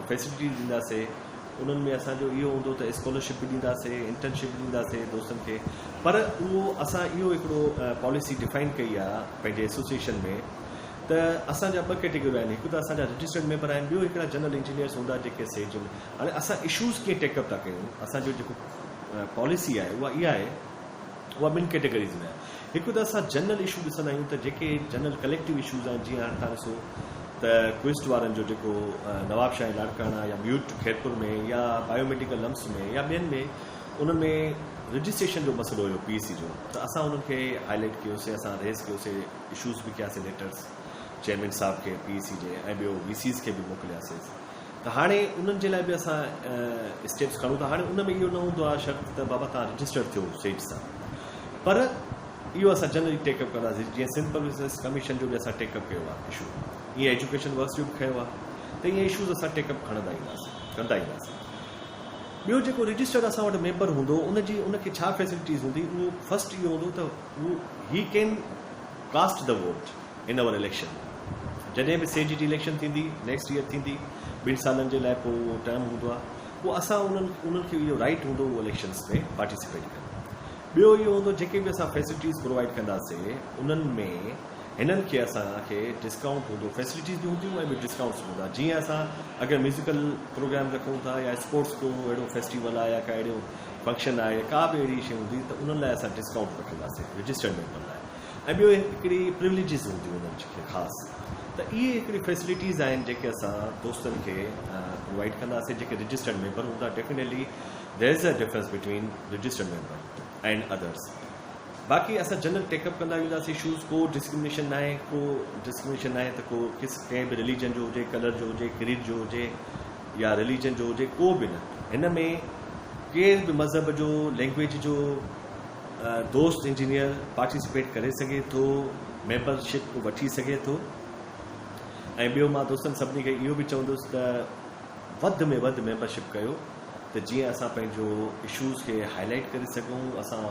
फैसिलिटीज़ ॾींदासीं उन्हनि में असांजो इहो हूंदो त स्कॉलरशिप बि ॾींदासीं, इंटर्नशिप बि ॾींदासीं दोस्तनि खे. पर उहो असां इहो हिकिड़ो पॉलिसी डिफाइन कई आहे पंहिंजे एसोसिएशन में त असांजा 2 कैटेगरियूं आहिनि. हिकु त असांजा रजिस्टर्ड मेंबर आहिनि, ॿियो हिकिड़ा जनरल इंजीनियर्स हूंदा जेके सेज में. हाणे असां इशूज़ कीअं टेकअप था कयूं, असांजो जेको पॉलिसी आहे उहा इहा आहे, उहा 2 कैटेगरीज़ में आहे. हिकु त असां जनरल इशू ॾिसंदा आहियूं त जेके जनरल कलेक्टिव इशूज़ आहिनि, जीअं हाणे तव्हां ॾिसो त क्विस्ट वारनि जो जेको नवाबशाही लाड़काना या म्यूट खैरपुर में या बायोमेडिकल लम्स में या ॿियनि में उन्हनि में रजिस्ट्रेशन जो मसइलो हुयो PEC जो, त असां उन्हनि खे हाईलाइट कयोसीं, असां रेज़ कयोसीं, इशूज़ बि कयासीं, लेटर्स चेयरमैन साहब खे PEC जे ऐं ॿियो VCs खे बि मोकिलियासीं. त हाणे उन्हनि जे लाइ बि असां स्टेप्स खणूं था. हाणे उन में इहो न हूंदो आहे शर्त त बाबा तव्हां रजिस्टर्ड थियो सेज सां, पर इहो असां जनरली टेकअप कंदासीं. जीअं सिंपल बिज़नेस कमीशन जो बि असां टेकअप कयो आहे इशू, ईअं एजुकेशन वर्क्स जो बि खयो आहे, त ईअं इशूज़ असां टेकअप कंदा ईंदासीं. ॿियो जेको रजिस्टर्ड असां वटि मेंबर हूंदो उनखे छा फैसिलिटीज़ हूंदी, उहो फस्ट इहो हूंदो त he can cast the vote in our election. जॾहिं बि सेज जी इलेक्शन थींदी, नेक्स्ट ईयर थींदी, 2 सालनि जे लाइ पोइ उहो टर्म हूंदो आहे, पोइ असां उन्हनि खे इहो राइट हूंदो उहो इलेक्शन्स में पार्टिसिपेट कनि. ॿियो इहो हूंदो जेके बि असां फैसिलिटीज़ प्रोवाइड कंदासीं उन्हनि में हिननि खे असांखे डिस्काउंट हूंदो, फैसिलिटीज़ बि हूंदियूं ऐं ॿियो डिस्काउंट्स बि हूंदा. जीअं असां अगरि म्यूज़िकल प्रोग्राम रखूं था या स्पोर्ट्स को अहिड़ो फेस्टिवल आहे या का अहिड़ो फंक्शन आहे, का बि अहिड़ी शइ हूंदी त उन्हनि लाइ असां डिस्काउंट रखंदासीं रजिस्टर्ड मेंबर लाइ. ऐं ॿियो हिकिड़ी प्रिविलेजिस हूंदियूं उन्हनि खे ख़ासि. त इहे हिकिड़ी फैसिलिटीज़ आहिनि जेके असां दोस्तनि खे प्रोवाइड कंदासीं जेके रजिस्टर्ड मेंबर हूंदा. Definitely there is a difference between registered member and others. बाक़ी असां जनरल टेकअप कंदा वेंदासीं इशूज़. को डिस्क्रिमिनेशन न आहे त को कंहिं बि रिलीजन जो हुजे, कलर जो हुजे, क्रीड जो हुजे या रिलीजन जो हुजे, को बि न. हिन में केर बि मज़हब जो, लैंग्वेज जो दोस्त इंजीनियर पार्टिसिपेट करे सघे थो, मेंबरशिप वठी सघे थो. ऐं ॿियो मां दोस्तनि सभिनी खे इहो बि चवंदुसि त वधि में वधि मेंबरशिप कयो त जीअं असां पंहिंजो इशूज़ खे हाईलाइट करे सघूं. असां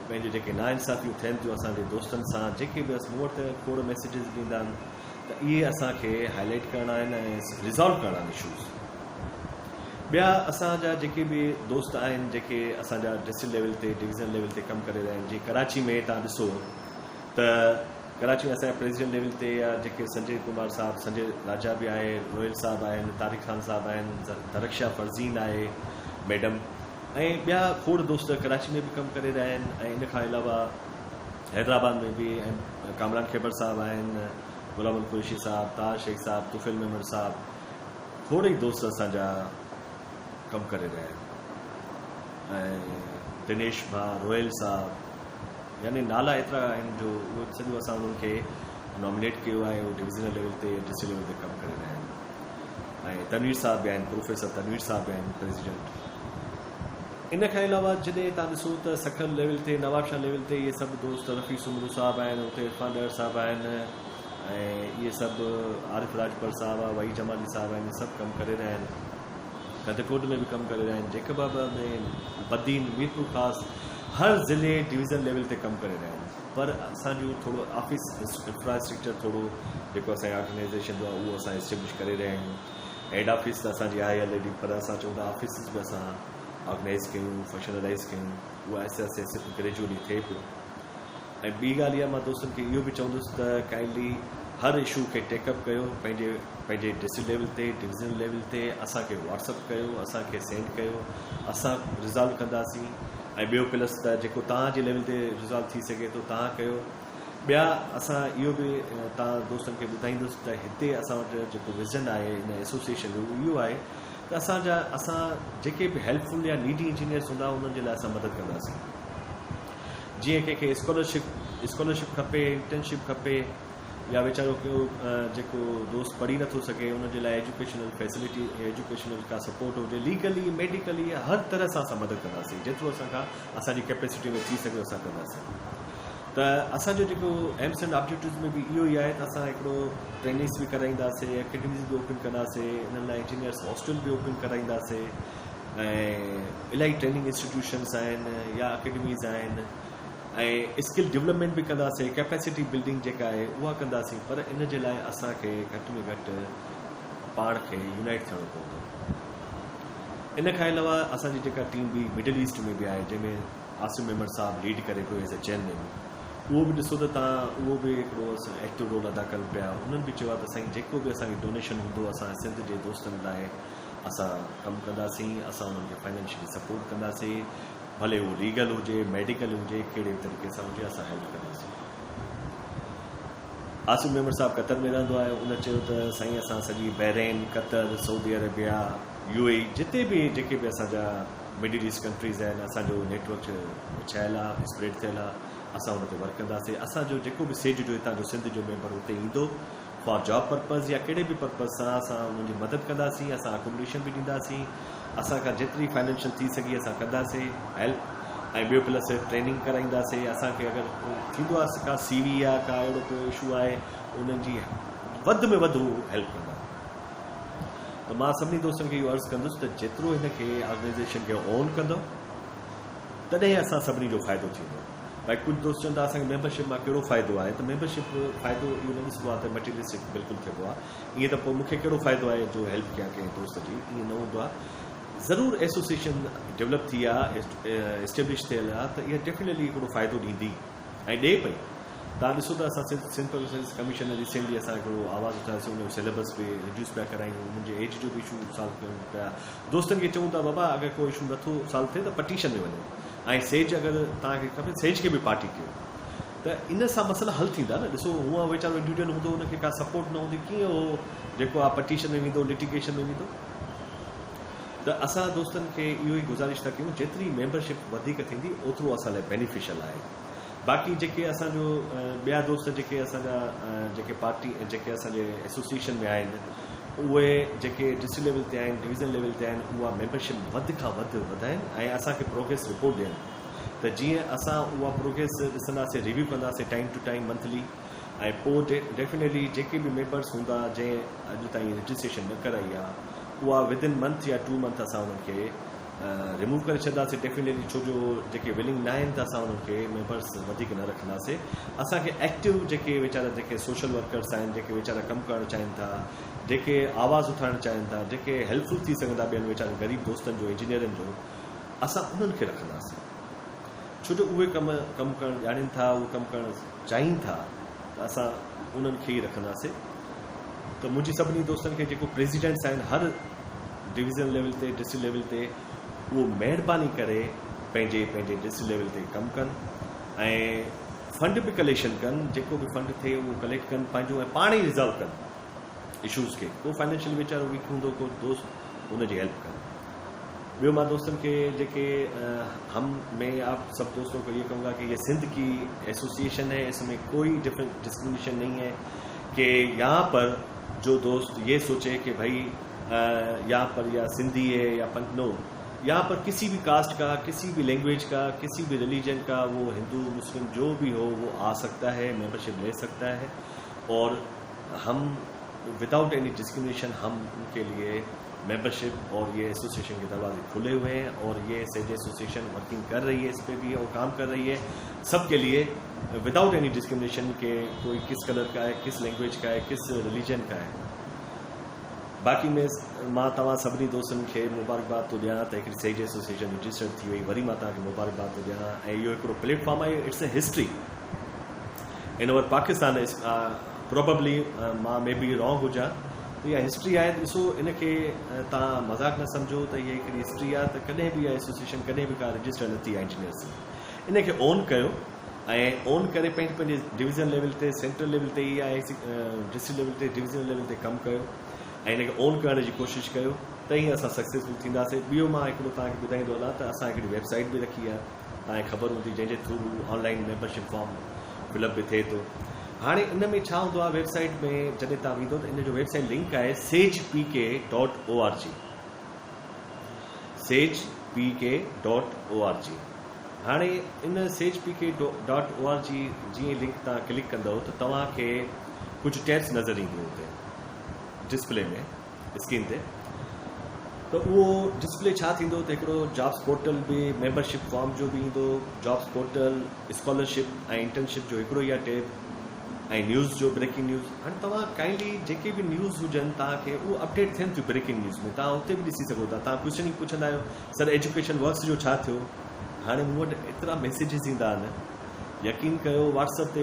पंहिंजे जेके नाइंसाफ़ियूं थियनि थियूं असांजे दोस्तनि सां, जेके बि मूं वटि खोड़ मैसेजिस ॾींदा आहिनि, त इहे असांखे हाईलाइट करणा आहिनि ऐं रिज़ॉल्व करणा आहिनि इशूज़. ॿिया असांजा जेके बि दोस्त आहिनि जेके असांजा डिस्ट्रिक्ट लेवल ते डिवीज़न लेवल ते कमु करे रहिया आहिनि जीअं कराची में तव्हां ॾिसो त कराची में असांजे प्रेसिडेंट लेवल ते या जेके संजय कुमार साहब संजय राजा बि आहे रोयल साहब आहिनि तारिक खान साहब आहिनि तरक्षा फरज़ीन आहे मैडम ऐं ॿिया खोड़ दोस्त कराची में बि कमु करे रहिया आहिनि ऐं इन खां अलावा हैदराबाद में बि ऐं कामरान खैबर साहब आहिनि गुलाम कुरैशी साहब ताज शेख साहब तुफिल मेमन साहब खोड़ ई दोस्त असांजा कमु करे रहिया आहिनि ऐं दिनेश भा रोयल साहब यानी नाला एतिरा आहिनि जो उहो सॼो असां उन्हनि खे नॉमिनेट कयो आहे उहो डिवीज़नल लेवल ते डिस्ट्रिक्ट लेवल ते कमु करे रहिया आहिनि ऐं तनवीर साहब बि आहिनि प्रोफेसर तनवीर साहब बि आहिनि प्रेसिडेंट इन खां अलावा जॾहिं तव्हां ॾिसो त सखल लेवल ते नवाबशाह लेवल ते इहे सभु दोस्त रफ़ी सुमरू साहब आहिनि उते इरफान डर साहब आहिनि ऐं इहे सभु आरिफ राजपर साहब आहे वही जमाली साहब आहिनि इहे सभु कमु करे रहिया आहिनि कदकोट में भी कम करे रहे हैं जेकबाबा में बदीन मीरपुर ख़ास हर ज़िले डिवीज़न लेवल ते कम करे रहे हैं पर असांजो थोड़ो ऑफिस इंफ्रास्ट्रक्चर थोड़ो जेको असांजी ऑर्गेनाइजेशन जो आहे उहो असां एस्टेब्लिश करे रहिया आहियूं हेड ऑफिस त असांजी आहे ऑलरेडी पर असां चऊं था ऑफिसिस बि असां ऑर्गेनाइज़ कयूं फंक्शनलाइज़ कयूं उहा आहिस्ते आहिस्ते ग्रेजुअली थिए पियो ऐं ॿी ॻाल्हि इहा मां दोस्तनि खे इहो बि चवंदुसि त काइंडली हर इशू खे टेकअप कयो पंहिंजे डिस्ट्रिक्ट लेवल ते डिवीज़न लेवल ते असांखे व्हाट्सअप कयो असांखे सेंड कयो असां रिज़ॉल्व कंदासीं ऐं ॿियो प्लस त जेको तव्हांजे लेवल ते रिज़ॉल्व थी सघे थो तव्हां कयो ॿिया असां इहो बि तव्हां दोस्तनि खे ॿुधाईंदुसि त हिते असां वटि जेको विज़न आहे इन एसोसिएशन जो इहो आहे त असां जेके बि हेल्पफुल या नीडी इंजीनियर्स हूंदा उन्हनि जे लाइ असां मदद कंदासीं जीअं कंहिंखे स्कॉलरशिप खपे इंटर्नशिप खपे या वीचारो जेको दोस्त पढ़ी नथो सघे उनजे लाइ एजुकेशनल फैसिलिटी एजुकेशनल का सपोर्ट हुजे लीगली मेडिकली हर तरह सां असां मदद कंदासीं जेतिरो असांखां असांजी कैपेसिटी में थी सघे असां कंदासीं त असांजो जेको एम्स एंड ऑब्जेक्टिव्स में बि इहो ई आहे त असां हिकिड़ो ट्रेनिंग्स बि कराईंदासीं एकेडमीज़ बि ओपन कंदासीं इन्हनि लाइ इंजीनियर्स हॉस्टल बि ओपन कराईंदासीं ऐं इलाही ट्रेनिंग इंस्टीट्यूशन्स आहिनि या अकेडमीज़ आहिनि ऐं स्किल डेवलपमेंट बि कंदासीं कैपेसिटी बिल्डिंग जेका आहे उहा कंदासीं पर इन जे लाइ असांखे घटि में घटि पाण खे यूनाइट थियणो पवंदो इन खां अलावा असांजी जेका टीम बि मिडल ईस्ट में बि आहे जंहिंमें आसिम मेमन साहब लीड करे पियो एज़ अ चेयरमैन उहो बि ॾिसो त तव्हां उहो बि हिकिड़ो एक्टिव रोल अदा कनि पिया उन्हनि बि चयो आहे त साईं जेको बि असांखे डोनेशन हूंदो असां सिंध जे दोस्तनि लाइ असां कमु कंदासीं असां उन्हनि खे फाइनेंशियली सपोर्ट कंदासीं भले उहो लीगल हुजे मेडिकल हुजे कहिड़े तरीक़े सां हुजे असां हेल्प कंदासीं आसिम मेमन साहब कतर में रहंदो आहे उन चयो त साईं असां सॼी Bahrain Qatar Saudi Arabia UAE जिते बि जेके बि असांजा मिडिल ईस्ट कंट्रीज़ आहिनि असांजो नेटवर्क छायल आहे स्प्रेड थियल आहे असां उन ते वर्क कंदासीं असांजो जेको बि सेज जो हितां जो सिंध जो मेंबर हुते ईंदो फॉर जॉब पर्पज़ या कहिड़े बि पर्पज़ सां असां उन्हनि जी मदद कंदासीं असां अकोमोडेशन बि ॾींदासीं असांखां जेतिरी फाइनेंशियल थी सघी असां कंदासीं हेल्प ऐं ॿियो प्लस ट्रेनिंग कराईंदासीं असांखे अगरि थींदो आहे का CV आहे का अहिड़ो को इशू आहे उन्हनि जी वधि में वधि हेल्प कंदा त मां सभिनी दोस्तनि खे इहो अर्ज़ु कंदुसि त जेतिरो हिनखे ऑर्गेनाइज़ेशन खे ऑन कंदो तॾहिं असां सभिनी जो फ़ाइदो थींदो भाई कुझु दोस्त चवनि था असांखे मेंबरशिप मां कहिड़ो फ़ाइदो आहे त मेंबरशिप फ़ाइदो इहो न ॾिसबो आहे त मटीरियलिस्टिक बिल्कुलु थिएबो आहे ईअं त पोइ मूंखे कहिड़ो फ़ाइदो आहे जो हेल्प कयां कंहिं दोस्त जी ईअं न हूंदो आहे ज़रूरु एसोसिएशन डेवलप थी आहे एस्टेब्लिश थियल आहे त इहा डेफिनेटली हिकिड़ो फ़ाइदो ॾींदी ऐं ॾिए पई तव्हां ॾिसो त असां Sindh public service commission recently असां हिकिड़ो आवाज़ु उठायोसीं उनजो सिलेबस बि रिड्यूस पिया करायूं मुंहिंजे एज जो बि इशू सॉल्व कयूं पिया दोस्तनि खे चऊं था बाबा अगरि को इशू नथो सॉल्व थिए त पटीशन में वञो ऐं सेज अगरि तव्हांखे खपे सेज खे बि पार्टी कयो त इन सां मसइला हल थींदा न ॾिसो हूअं वीचारो इंडिविजुअल हूंदो हुनखे का सपोर्ट न हूंदी कीअं उहो जेको आहे पटीशन में वेंदो लिटिगेशन में वेंदो त असां दोस्तनि खे इहो ई गुज़ारिश था कयूं जेतिरी मेंबरशिप वधीक थींदी ओतिरो असां लाइ बेनिफिशियल आहे बाक़ी जेके असांजो ॿिया दोस्त जेके असांजा जेके पार्टी जेके असांजे एसोसिएशन में आहिनि उहे जेके डिस्ट्रिक्ट लेवल ते आहिनि डिवीज़न लेवल ते आहिनि उहा मेंबरशिप वधि खां वधि वधाइनि ऐं असांखे प्रोग्रेस रिपोर्ट ॾियनि त जीअं असां उहा प्रोग्रेस ॾिसंदासीं रिव्यू कंदासीं टाइम टू टाइम मंथली ऐं पोइ डेफिनेटली जेके बि मेंबर्स हूंदा जंहिं अॼु ताईं रजिस्ट्रेशन न कराई आहे उहा विदिन मंथ या 2 मंथ असां उन्हनि खे रिमूव करे छॾंदासीं डेफिनेटली, छो जो जेके विलिंग न आहिनि त असां उन्हनि खे मेंबर्स वधीक न रखंदासीं। असांखे एक्टिव जेके वीचारा जेके सोशल वर्कर्स आहिनि, जेके वीचारा कमु करणु चाहिनि था, जेके आवाज़ उठाइणु चाहिनि था, जेके हेल्पफुल थी सघंदा ॿियनि वीचारनि ग़रीब दोस्तनि जो, इंजीनियरनि जो, असां उन्हनि खे रखंदासीं। छो जो उहे कमु करणु ॼाणनि था, उहे कमु करणु चाहिनि था, त असां उन्हनि खे ई रखंदासीं। त मुंहिंजी सभिनी दोस्तनि खे जेको प्रेसिडेंट्स आहिनि हर डिवीज़न लेवल ते, डिस्ट्रिक्ट लेवल ते, उहो महिरबानी करे पंहिंजे डिस्ट्रिक्ट लेवल ते कमु कनि ऐं फंड बि कलेक्शन कनि, जेको बि फंड थिए उहो कलेक्ट कनि पंहिंजो, ऐं पाण ई रिज़ॉल्व कनि इशूज़ खे। को फाइनेंशियल वीचारो वीक हूंदो, को दोस्त उनजी हेल्प कनि। ॿियो मां दोस्तनि खे जेके हम में आप सब दोस्तों को ये कहूँगा कि ये सिंध की एसोसिएशन है, इसमें कोई डिस्क्रिमिनेशन नहीं है कि यहाँ पर जो दोस्त ये सोचे कि भाई यहाँ पर या सिंधी है या नो, यहाँ पर किसी भी कास्ट का, किसी भी लैंग्वेज का, किसी भी रिलीजन का, वो हिंदू मुस्लिम जो भी हो, वो आ सकता है, मेंबरशिप ले सकता है। और हम विदाउट एनी डिस्क्रिमिनेशन हम उनके लिए मेंबरशिप और ये एसोसिएशन के दरवाजे खुले हुए हैं, और ये सेज एसोसिएशन वर्किंग कर रही है इस पर भी और काम कर रही है सबके लिए विदाउट एनी डिस्क्रिमिनेशन के कोई किस कलर का है, किस लैंग्वेज का है, किस रिलीजन का है। बाक़ी मां तव्हां सभिनी दोस्तनि खे मुबारकबाद थो ॾियां त हिकिड़ी सेज एसोसिएशन रजिस्टर थी वई। वरी मां तव्हांखे मुबारकबाद थो ॾियां। ऐं इहो हिकिड़ो प्लेटफॉर्म आहे, it's a history in our Pakistan. Probably मां मे बी रॉन्ग हुजां, त इहा हिस्ट्री आहे। ॾिसो, इनखे तव्हां मज़ाक न सम्झो त इहा हिकिड़ी हिस्ट्री आहे, त कॾहिं बि इहा एसोसिएशन कॾहिं बि का रजिस्टर न थी आहे इंजीनियर्स। इनखे ओन कयो ऐं ओन करे पंहिंजे डिवीज़न लेवल ते, सेंट्रल लेवल ते या डिस्ट्रिक्ट लेवल ते, डिवीज़न लेवल ते कमु कयो ऐं इनखे ओन करण जी कोशिशि कयो, त ई असां सक्सेसफुल थींदासीं। ॿियो मां हिकिड़ो तव्हांखे ॿुधाईंदो हलां त असां हिकिड़ी वेबसाइट बि रखी आहे, तव्हांखे ख़बर हूंदी, जंहिंजे through online membership form fill up बि थिए थो। हाणे इन में छा हूंदो आहे, वेबसाइट में जॾहिं तव्हां वेंदो त इन जो वेबसाइट लिंक आहे sagepk.org, sagepk.org। हाणे इन sagepk.org जीअं लिंक तव्हां क्लिक कंदव त तव्हांखे कुझु टैब्स नज़र ईंदियूं हुते डिस्प्ले में, स्क्रीन ते। त उहो डिस्प्ले छा थींदो त हिकिड़ो जॉब्स पोर्टल बि, मेंबरशिप फॉर्म जो बि ईंदो, जॉब्स पोर्टल, स्कॉलरशिप ऐं इंटर्नशिप जो हिकिड़ो ई आहे टैब, ऐं न्यूज़ जो ब्रेकिंग न्यूज़। हाणे तव्हां काइंडली जेके बि न्यूज़ हुजनि तव्हांखे उहो अपडेट थियनि थियूं ब्रेकिंग न्यूज़ में, तव्हां उते बि ॾिसी सघो था। तव्हां क्वेश्चन ई पुछंदा आहियो, सर एजुकेशन वर्क्स जो छा थियो? हाणे मूं वटि एतिरा मैसेजिस ईंदा आहिनि, यकीन कयो। व्हाट्सअप ते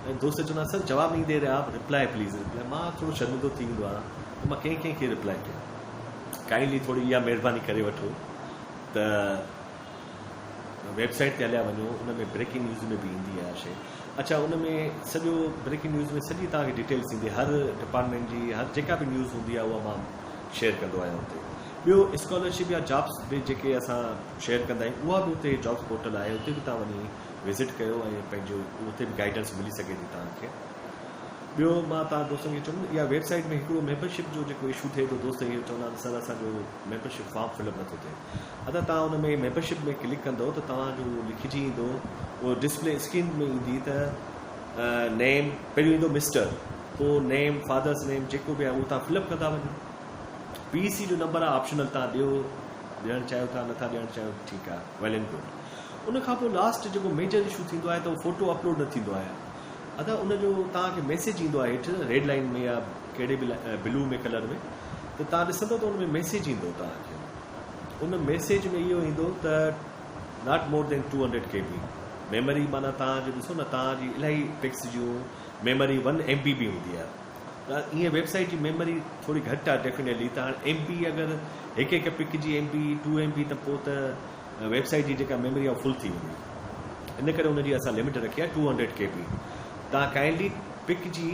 उन दोस्त चवंदा, सर जवाब नहीं दे रहे आप, रिप्लाई प्लीज़ रिप्लाई। मां थोरो शर्मिंदो थी वेंदो आहियां, त मां कंहिंखे रिप्लाई कयां। काइंडली थोरी इहा महिरबानी करे वठो त वेबसाइट ते हलिया वञो, उन में ब्रेकिंग न्यूज़ में बि ईंदी आहे शइ। अच्छा, उन में सॼो ब्रेकिंग न्यूज़ में सॼी तव्हांखे डिटेल्स ईंदी, हर डिपार्टमेंट जी, हर जेका बि न्यूज़ हूंदी आहे उहा मां शेयर कंदो आहियां हुते। ॿियो स्कॉलरशिप या जॉब्स बि जेके असां शेयर कंदा आहियूं, उहा बि उते जॉब्स पोर्टल आहे, उते बि तव्हां वञी विज़िट कयो ऐं पंहिंजो उते बि गाइडेंस मिली सघे थी तव्हांखे। ॿियो मां तव्हां दोस्तनि खे चवंदुमि, इहा वेबसाइट में हिकिड़ो मेंबरशिप जो जेको इशू थिए थो, दोस्त इहो चवंदा आहिनि सर असांजो मेंबरशिप फॉर्म फिलअप नथो थिए। अगरि तव्हां हुन में मेंबरशिप में क्लिक कंदव त तव्हांजो लिखिजी ईंदो, उहो डिस्प्ले स्क्रीन में ईंदी त नेम पहिरियों ईंदो मिस्टर, पोइ नेम, फादर्स नेम, जेको बि आहे उहो तव्हां फिलअप कंदा वञो। PEC जो नंबर आहे ऑप्शनल, तव्हां ॾियणु चाहियो था, नथा ॾियणु चाहियो, ठीकु आहे, वेल एंड गुड। उन खां पोइ लास्ट जेको मेजर इशू थींदो आहे त उहो फोटो अपलोड न थींदो आहे। अगरि उनजो तव्हांखे मैसेज ईंदो आहे हेठि रेड लाइन में या कहिड़े बि ब्लू में कलर में, त तव्हां ॾिसंदो त उन में मैसेज ईंदो तव्हांखे। उन मैसेज में इहो ईंदो त not more than 200 KB memory. माना तव्हांजो ॾिसो न, तव्हांजी इलाही पिक्स जूं मेमोरी 1 MB बि हूंदी आहे। त ईअं वेबसाइट जी मेमोरी थोरी घटि आहे डेफिनेटली। त हाणे MB अगरि हिकु पिक जी MB 2 MB, त पोइ त वेबसाइट जी जेका मेमोरी आहे फुल थी वेंदी। इन करे हुनजी असां लिमिट रखी आहे 200 KB। तव्हां काइंडली पिक जी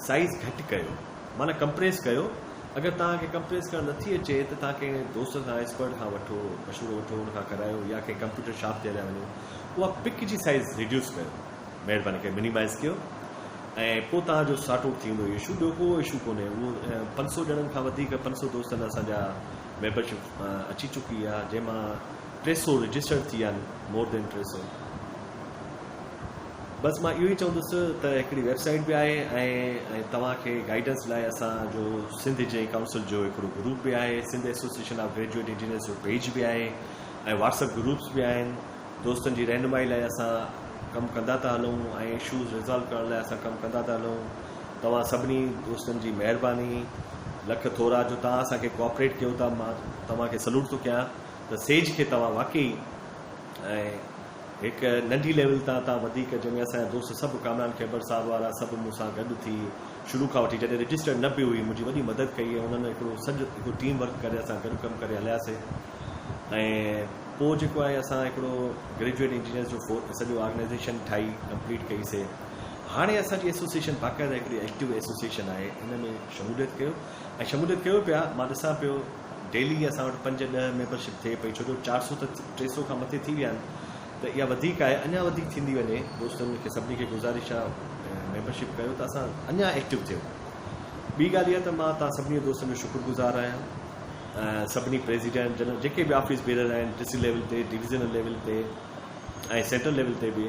साइज़ घटि कयो, माना कंप्रेस कयो। अगरि तव्हांखे कंप्रेस करणु नथी अचे त तव्हां कंहिं दोस्त खां, एक्सपर्ट खां वठो, मशवरो वठो, हुनखां करायो, या कंहिं कंप्यूटर शॉप ते हलिया वञो, उहा पिक जी साइज़ रिड्यूस कयो, महिरबानी करे मिनिमाइज़ कयो, ऐं पोइ तव्हांजो सॉर्ट आउट थी वेंदो इशू। ॿियो को इशू कोन्हे। उहो 500 ॼणनि खां वधीक, 500 दोस्तनि असांजा मेंबरशिप अची चुकी आहे, जंहिंमां 300 रजिस्टर्ड थी विया आहिनि, मोर देन 300। बस मां इहो ई चवंदुसि त हिकिड़ी वेबसाइट बि आहे ऐं तव्हांखे गाइडेंस लाइ असांजो सिंध जे काउंसिल जो हिकिड़ो ग्रुप बि आहे, Sindh association of graduate engineers जो पेज बि आहे ऐं व्हाट्सअप ग्रुप्स बि आहिनि। दोस्तनि जी रहनुमाई लाइ असां कमु कंदा था हलूं ऐं इशूज़ रिज़ॉल्व करण लाइ असां कमु कंदा था हलूं। तव्हां सभिनी दोस्तनि जी महिरबानी लख थोरा जो तव्हां असांखे कोऑपरेट कयो था। मां तव्हांखे सल्यूट थो कयां त सेज खे तव्हां वाकई ऐं हिकु नंढी लेवल तां वधीक, जंहिंमें असांजा दोस्त सभु कामरान खैबर साहब वारा सभु मूंसां गॾु थी शुरू खां वठी जॾहिं रजिस्टर न बि हुई मुंहिंजी वॾी मदद कई आहे। उन्हनि हिकिड़ो टीम वर्क करे असां गॾु कमु करे हलियासीं ऐं पोइ जेको आहे असां हिकिड़ो ग्रेजुएट इंजीनियर्स जो सॼो ऑर्गेनाइज़ेशन ठाही, कंप्लीट कईसीं। हाणे असांजी एसोसिएशन बाक़ाइदा हिकिड़ी एक्टिव एसोसिएशन आहे, हिन में शमूलियत कयो पिया। मां ॾिसां पियो डेली असां वटि 5-10 मेंबरशिप थिए पई, छो जो 400 त 300 खां मथे थी विया आहिनि, त इहा वधीक आहे, अञा वधीक थींदी वञे। दोस्तनि खे सभिनी खे गुज़ारिश आहे मेंबरशिप कयो त असां अञा एक्टिव थियूं। ॿी ॻाल्हि इहा त मां तव्हां सभिनी दोस्तनि जो शुक्रगुज़ार आहियां। सभिनी प्रेसिडेंट जनरल जेके बि ऑफिस बेरर आहिनि, डिस्ट्रिक्ट लेवल ते, डिविज़नल लेवल ते ऐं सेंट्रल लेवल ते बि,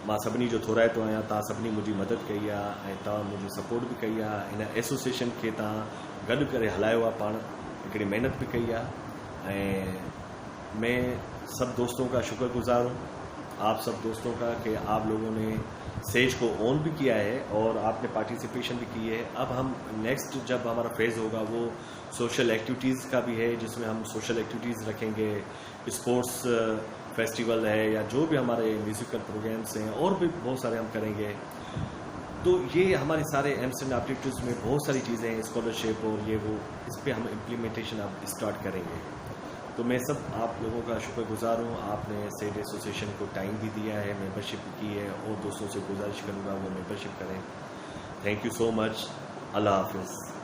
मां सभिनी जो थोराइतो आहियां। तव्हां सभिनी मुंहिंजी मदद कई आहे ऐं तव्हां मुंहिंजी सपोर्ट बि कई आहे। हिन एसोसिएशन खे तव्हां गॾु करे हलायो आहे, पाण हिकिड़ी महिनत बि कई आहे ऐं मैं सब दोस्तों का शुक्रगुजार हूँ, आप सब दोस्तों का कि आप लोगों ने सेज को ऑन भी किया है और आपने पार्टिसिपेशन भी की है। अब हम नेक्स्ट जब हमारा फेज़ होगा वो सोशल एक्टिविटीज़ का भी है, जिसमें हम सोशल एक्टिविटीज़ रखेंगे, स्पोर्ट्स फेस्टिवल है या जो भी हमारे म्यूज़िकल प्रोग्राम्स हैं और भी बहुत सारे हम करेंगे। तो ये हमारे सारे एमसेन ऑब्जेक्टिव्स में बहुत सारी चीज़ें हैं, स्कॉलरशिप और ये वो, इस पर हम इम्प्लीमेंटेशन अब स्टार्ट करेंगे। तो मैं सब आप लोगों का शुक्रगुजार हूँ। आपने सेज एसोसिएशन को टाइम भी दिया है, मेंबरशिप की है और दोस्तों से गुजारिश करूँगा वो मेंबरशिप करें। Thank you so much. अल्लाह हाफिज़।